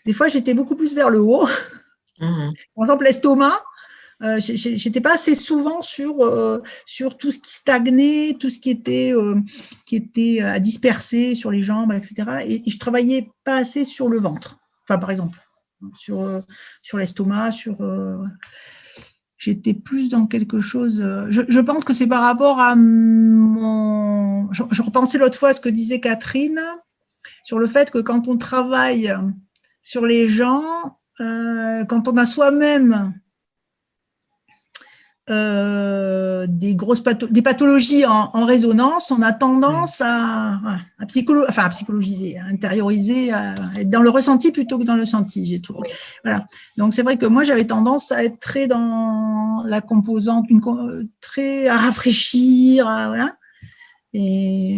Des fois, j'étais beaucoup plus vers le haut. Par exemple, l'estomac, j'étais pas assez souvent sur tout ce qui stagnait, tout ce qui était à disperser sur les jambes, etc. Et je travaillais pas assez sur le ventre. Enfin, par exemple, sur l'estomac, j'étais plus dans quelque chose. Je pense que c'est par rapport à mon. Je repensais l'autre fois à ce que disait Catherine sur le fait que quand on travaille sur les gens, quand on a soi-même des pathologies en résonance, on a tendance à psychologiser, à intérioriser, à être dans le ressenti plutôt que dans le senti, j'ai trouvé. Voilà. Donc c'est vrai que moi j'avais tendance à être très dans la composante, très à rafraîchir, voilà. Et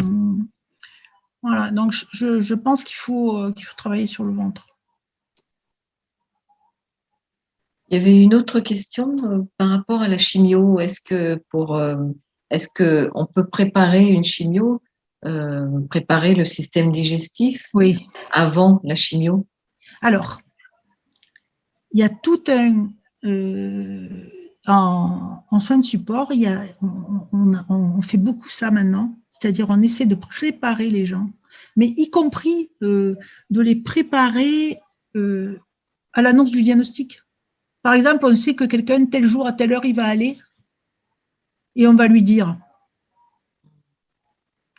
voilà. Donc je pense qu'il faut travailler sur le ventre. Il y avait une autre question par rapport à la chimio. Est-ce que on peut préparer une chimio, préparer le système digestif avant la chimio? Alors, il y a tout un en soins de support, on fait beaucoup ça maintenant, c'est-à-dire on essaie de préparer les gens, mais y compris de les préparer à l'annonce du diagnostic. Par exemple, on sait que quelqu'un, tel jour, à telle heure, il va aller, et on va lui dire.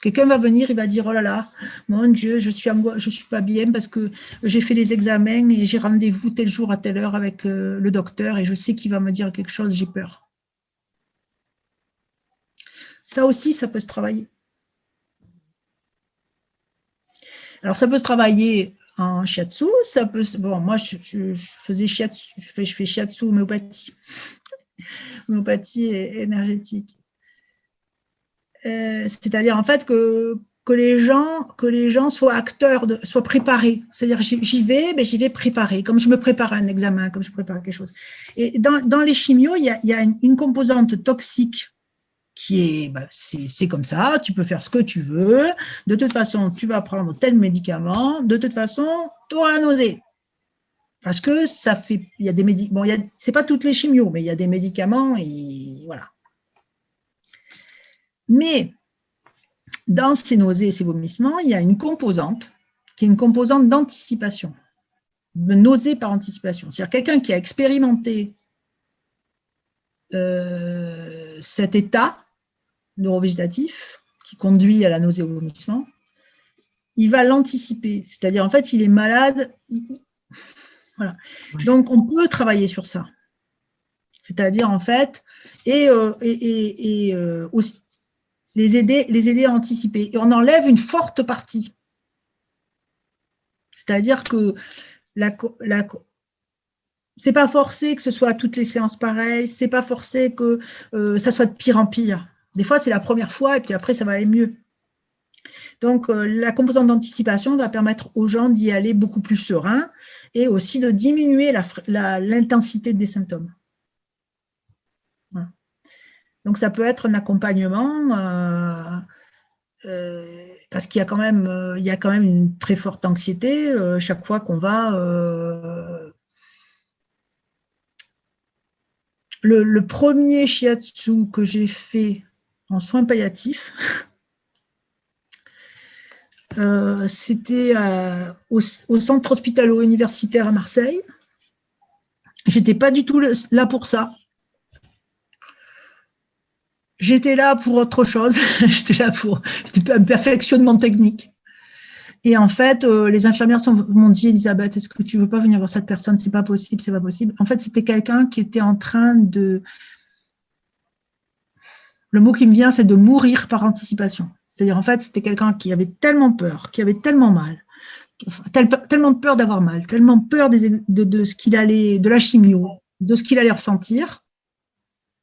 Quelqu'un va venir, il va dire, oh là là, mon Dieu, je suis pas bien parce que j'ai fait les examens et j'ai rendez-vous tel jour à telle heure avec le docteur et je sais qu'il va me dire quelque chose, j'ai peur. Ça aussi, ça peut se travailler. Alors, ça peut se travailler en shiatsu, moi, je fais shiatsu homéopathie énergétique. C'est-à-dire, en fait, que les gens soient acteurs, soient préparés. C'est-à-dire, j'y vais préparé, comme je me prépare à un examen, comme je prépare quelque chose. Et dans les chimios, il y a une composante toxique qui est, c'est comme ça, tu peux faire ce que tu veux, de toute façon, tu vas prendre tel médicament, de toute façon, tu auras la nausée. Parce que ça fait, il y a des médicaments, bon, c'est pas toutes les chimios, mais il y a des médicaments et voilà. Mais dans ces nausées et ces vomissements, il y a une composante qui est une composante d'anticipation, de nausée par anticipation. C'est-à-dire quelqu'un qui a expérimenté cet état neurovégétatif qui conduit à la nausée ou au vomissement, il va l'anticiper. C'est-à-dire, en fait, il est malade. Voilà. Donc, on peut travailler sur ça. C'est-à-dire, en fait, aussi, les aider à anticiper. Et on enlève une forte partie. C'est-à-dire que c'est pas forcé que ce soit à toutes les séances pareilles, c'est pas forcé que ça soit de pire en pire. Des fois, c'est la première fois et puis après, ça va aller mieux. Donc, la composante d'anticipation va permettre aux gens d'y aller beaucoup plus serein et aussi de diminuer l'intensité des symptômes. Voilà. Donc, ça peut être un accompagnement parce qu'il y a quand même une très forte anxiété chaque fois qu'on va... Le premier shiatsu que j'ai fait en soins palliatifs, c'était au centre hospitalo-universitaire à Marseille. J'étais pas du tout là pour ça. J'étais là pour autre chose. J'étais un perfectionnement technique. Et en fait, les infirmières m'ont dit, Elisabeth, est-ce que tu veux pas venir voir cette personne? C'est pas possible, c'est pas possible. En fait, c'était quelqu'un qui était en train de... Le mot qui me vient, c'est de mourir par anticipation. C'est-à-dire, en fait, c'était quelqu'un qui avait tellement peur, qui avait tellement mal, tellement peur d'avoir mal, tellement peur de ce qu'il allait, de la chimio, de ce qu'il allait ressentir,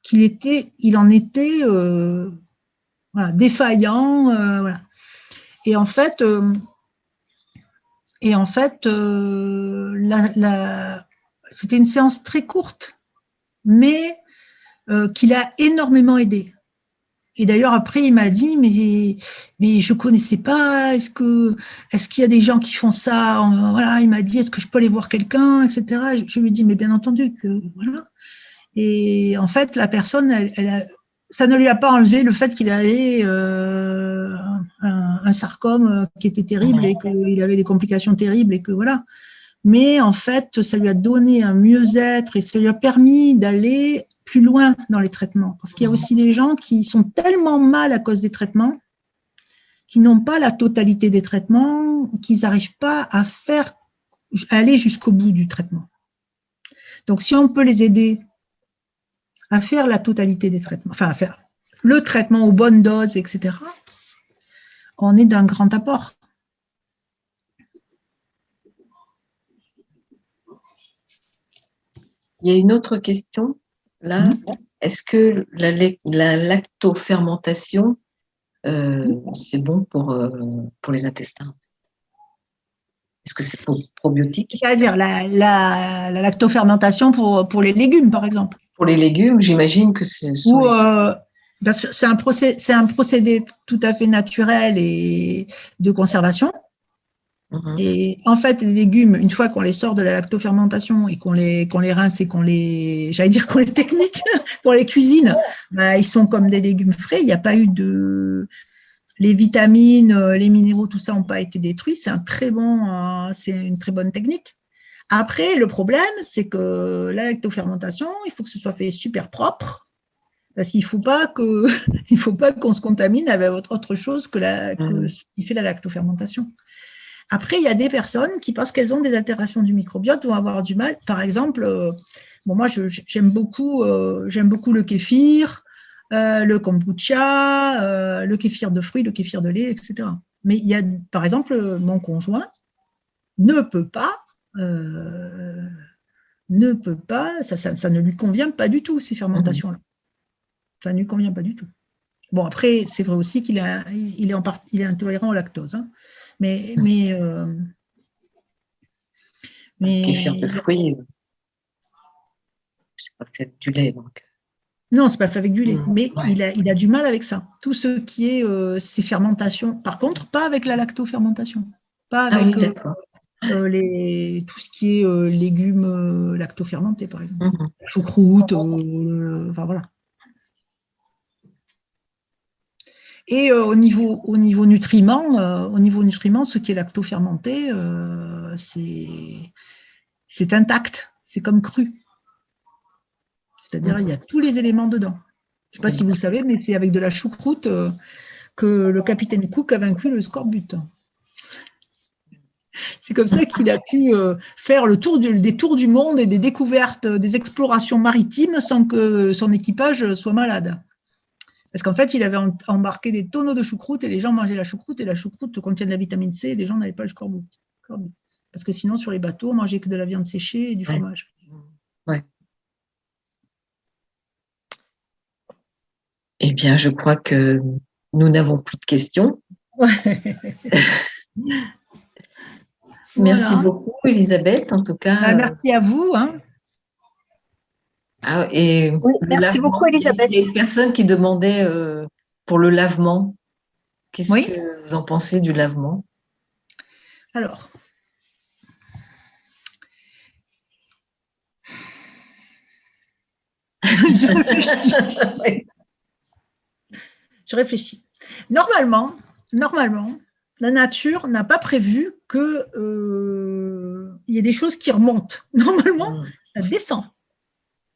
qu'il en était voilà, défaillant. Voilà. Et en fait, c'était une séance très courte, mais qui l'a énormément aidé. Et d'ailleurs, après, il m'a dit, mais je connaissais pas, est-ce qu'il y a des gens qui font ça? Voilà, il m'a dit, est-ce que je peux aller voir quelqu'un, etc. Je lui ai dit, mais bien entendu que, voilà. Et en fait, la personne, ça ne lui a pas enlevé le fait qu'il avait un sarcome qui était terrible et qu'il avait des complications terribles et que voilà. Mais en fait, ça lui a donné un mieux-être et ça lui a permis d'aller plus loin dans les traitements. Parce qu'il y a aussi des gens qui sont tellement mal à cause des traitements, qui n'ont pas la totalité des traitements, qu'ils n'arrivent pas à aller jusqu'au bout du traitement. Donc, si on peut les aider à faire la totalité des traitements, enfin à faire le traitement aux bonnes doses, etc., on est d'un grand apport. Il y a une autre question, là. Est-ce que la lactofermentation, c'est bon pour les intestins? Est-ce que c'est probiotique? C'est-à-dire la lactofermentation pour les légumes, par exemple. Pour les légumes, j'imagine que c'est un procédé tout à fait naturel et de conservation. Et en fait, les légumes, une fois qu'on les sort de la lactofermentation et qu'on les rince et qu'on les technique, qu'on les cuisine, bah, ils sont comme des légumes frais. Il n'y a pas eu les vitamines, les minéraux, tout ça n'ont pas été détruits. C'est une très bonne technique. Après, le problème, c'est que la lactofermentation, il faut que ce soit fait super propre. Parce qu'il ne faut pas qu'on se contamine avec autre chose que ce qui fait la lactofermentation. Après, il y a des personnes qui, parce qu'elles ont des altérations du microbiote, vont avoir du mal. Par exemple, moi, j'aime beaucoup le kéfir, le kombucha, le kéfir de fruits, le kéfir de lait, etc. Mais il y a, par exemple, mon conjoint ne peut pas, ça ne lui convient pas du tout, ces fermentations-là. Ça ne lui convient pas du tout. Bon, après, c'est vrai aussi qu'il est intolérant au lactose. Hein. Mais kéfir de fruits, c'est pas fait avec du lait, donc. Non, c'est pas fait avec du lait, mais il a du mal avec ça. Tout ce qui est ces fermentations. Par contre, pas avec la lactofermentation. Pas avec tout ce qui est légumes lactofermentés, par exemple. Choucroute, enfin voilà. Et au niveau nutriments, ce qui est lactofermenté, c'est intact, c'est comme cru. C'est-à-dire il y a tous les éléments dedans. Je ne sais pas si vous le savez, mais c'est avec de la choucroute que le capitaine Cook a vaincu le scorbut. C'est comme ça qu'il a pu faire des tours du monde et des découvertes, des explorations maritimes sans que son équipage soit malade. Parce qu'en fait, il avait embarqué des tonneaux de choucroute et les gens mangeaient la choucroute et la choucroute contient de la vitamine C et les gens n'avaient pas le scorbut. Parce que sinon, sur les bateaux, on mangeait que de la viande séchée et du fromage. Ouais. Eh bien, je crois que nous n'avons plus de questions. Merci beaucoup, Elisabeth, en tout cas. Merci à vous. Hein. Merci beaucoup, Elisabeth. Il y a une personne qui demandait pour le lavement. Qu'est-ce que vous en pensez du lavement? Alors, je réfléchis. Normalement, la nature n'a pas prévu qu'il y ait des choses qui remontent. Normalement, ça descend.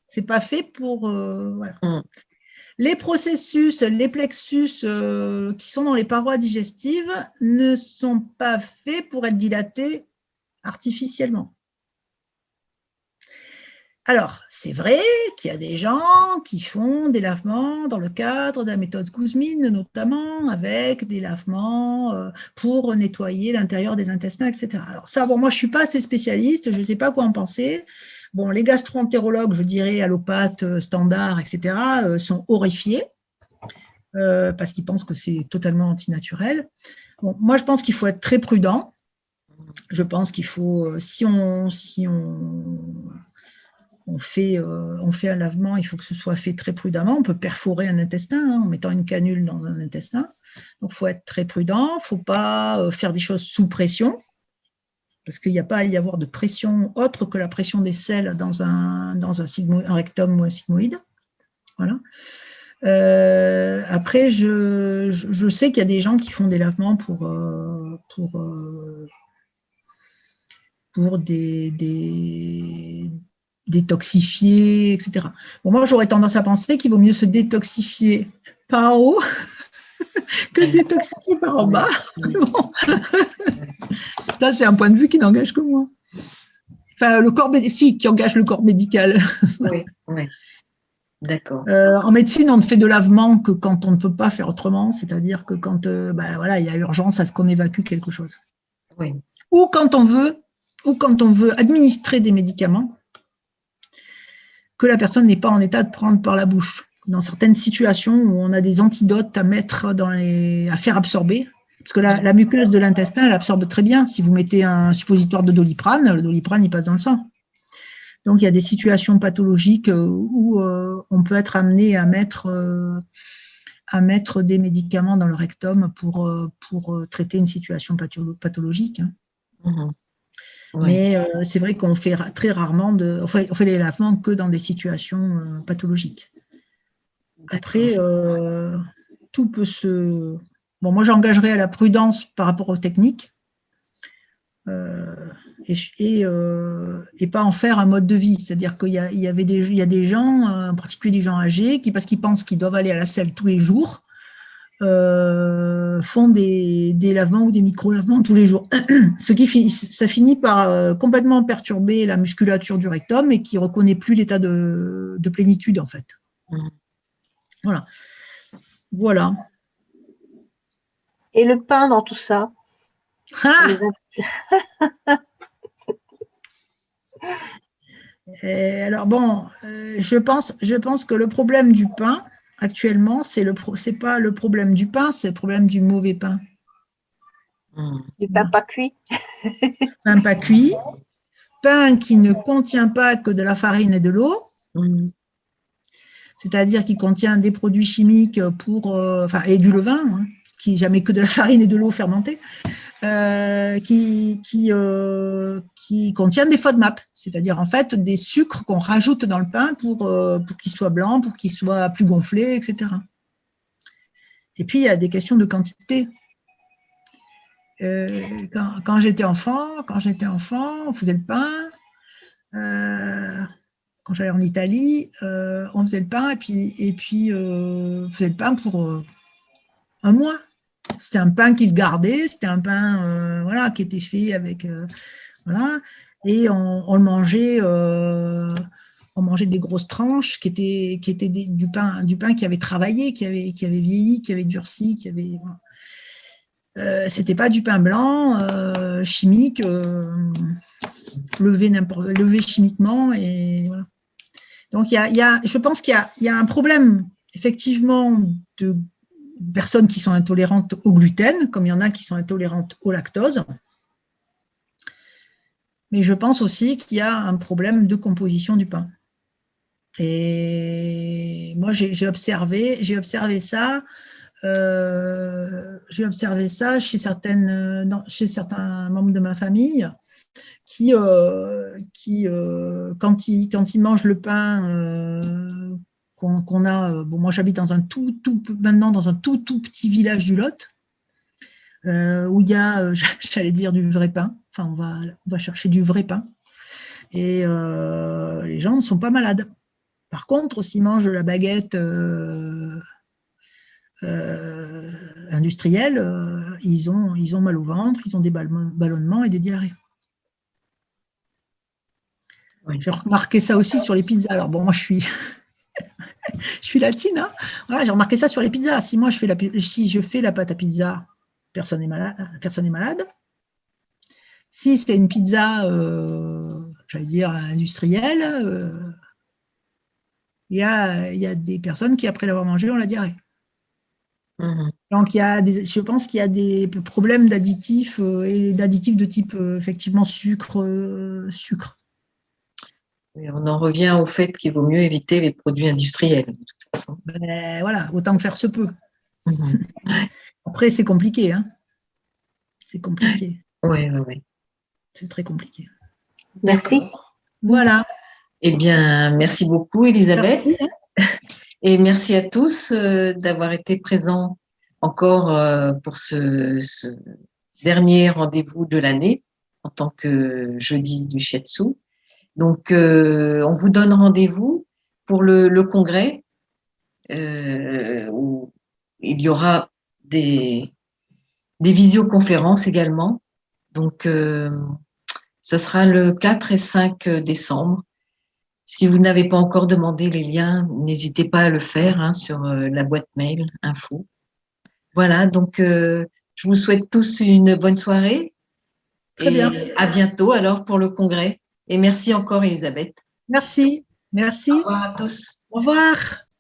C'est pas fait pour… voilà. Les processus, les plexus qui sont dans les parois digestives ne sont pas faits pour être dilatés artificiellement. Alors, c'est vrai qu'il y a des gens qui font des lavements dans le cadre de la méthode Kouzmine, notamment avec des lavements pour nettoyer l'intérieur des intestins, etc. Alors ça, bon, moi, je ne suis pas assez spécialiste, je ne sais pas quoi en penser. Bon, les gastro-entérologues, je dirais allopathes, standards, etc., sont horrifiés parce qu'ils pensent que c'est totalement antinaturel. Bon, moi, je pense qu'il faut être très prudent. Je pense qu'il faut, si on on fait un lavement, il faut que ce soit fait très prudemment. On peut perforer un intestin en mettant une canule dans un intestin. Donc, il faut être très prudent. Il ne faut pas faire des choses sous pression, parce qu'il n'y a pas à y avoir de pression autre que la pression des selles dans un rectum ou un sigmoïde. Voilà. Après, je sais qu'il y a des gens qui font des lavements pour détoxifier, etc. Bon, moi, j'aurais tendance à penser qu'il vaut mieux se détoxifier par en haut que détoxifier par en bas. Bon. Ça, c'est un point de vue qui n'engage que moi. Enfin, qui engage le corps médical. Oui, oui. D'accord. En médecine, on ne fait de lavement que quand on ne peut pas faire autrement, c'est-à-dire que quand voilà, il y a urgence à ce qu'on évacue quelque chose. Oui. Ou quand on veut administrer des médicaments que la personne n'est pas en état de prendre par la bouche. Dans certaines situations où on a des antidotes à mettre à faire absorber, parce que la muqueuse de l'intestin, elle absorbe très bien. Si vous mettez un suppositoire de Doliprane, le Doliprane, il passe dans le sang. Donc, il y a des situations pathologiques où on peut être amené à mettre des médicaments dans le rectum pour traiter une situation pathologique. Hein. Mmh. Oui. Mais c'est vrai qu'on fait très rarement on fait des lavements que dans des situations pathologiques. Après, tout peut se... Bon, moi, j'engagerais à la prudence par rapport aux techniques et pas en faire un mode de vie. C'est-à-dire qu'il y a des gens, en particulier des gens âgés, qui, parce qu'ils pensent qu'ils doivent aller à la selle tous les jours, font des lavements ou des micro-lavements tous les jours. Ça finit par complètement perturber la musculature du rectum et qui ne reconnaît plus l'état de plénitude, en fait. Voilà. Et le pain dans tout ça? Alors bon, je pense que le problème du pain, actuellement, c'est pas le problème du pain, c'est le problème du mauvais pain. Du pain pas cuit. Pain pas cuit, pain qui ne contient pas que de la farine et de l'eau, c'est-à-dire qui contient des produits chimiques et du levain, hein, qui jamais que de la farine et de l'eau fermentée, qui contiennent des FODMAP, c'est-à-dire en fait des sucres qu'on rajoute dans le pain pour qu'il soit blanc, pour qu'il soit plus gonflé, etc. Et puis il y a des questions de quantité. Quand j'étais enfant, on faisait le pain. Quand j'allais en Italie, on faisait le pain et puis on faisait le pain pour un mois. C'était un pain qui se gardait, c'était un pain qui était fait avec et on le mangeait. On mangeait des grosses tranches qui étaient du pain qui avait travaillé, qui avait vieilli, qui avait durci, qui avait. C'était pas du pain blanc chimique levé chimiquement et voilà. Donc je pense qu'il y a un problème effectivement de personnes qui sont intolérantes au gluten, comme il y en a qui sont intolérantes au lactose. Mais je pense aussi qu'il y a un problème de composition du pain. Et moi, j'ai observé ça. Chez certains membres de ma famille qui quand ils mangent le pain qu'on a. Bon, moi, j'habite dans un tout petit village du Lot où il y a, j'allais dire, du vrai pain. Enfin, on va chercher du vrai pain. Et les gens ne sont pas malades. Par contre, s'ils mangent la baguette industrielle, ils ont mal au ventre, ils ont des ballonnements et des diarrhées. Oui. J'ai remarqué ça aussi sur les pizzas. Alors bon, moi je suis latine, hein. Voilà, j'ai remarqué ça sur les pizzas. Si je fais la pâte à pizza, personne n'est malade. Si c'est une pizza, j'allais dire industrielle, il y a des personnes qui après l'avoir mangée ont la diarrhée. Donc je pense qu'il y a des problèmes d'additifs et d'additifs de type effectivement sucre. Et on en revient au fait qu'il vaut mieux éviter les produits industriels, de toute façon. Ben, voilà, autant que faire se peut. Mhm. Après, c'est compliqué, hein. C'est compliqué. Oui, oui, oui. C'est très compliqué. Merci. Voilà. Eh bien, merci beaucoup, Elisabeth. Merci, hein. Et merci à tous d'avoir été présents encore pour ce dernier rendez-vous de l'année en tant que jeudi du Shiatsu. Donc, on vous donne rendez-vous pour le congrès où il y aura des visioconférences également. Donc, ce sera le 4 et 5 décembre. Si vous n'avez pas encore demandé les liens, n'hésitez pas à le faire hein, sur la boîte mail info. Voilà, donc je vous souhaite tous une bonne soirée. Très bien. À bientôt alors pour le congrès. Et merci encore, Elisabeth. Merci. Merci. Au revoir à tous. Au revoir.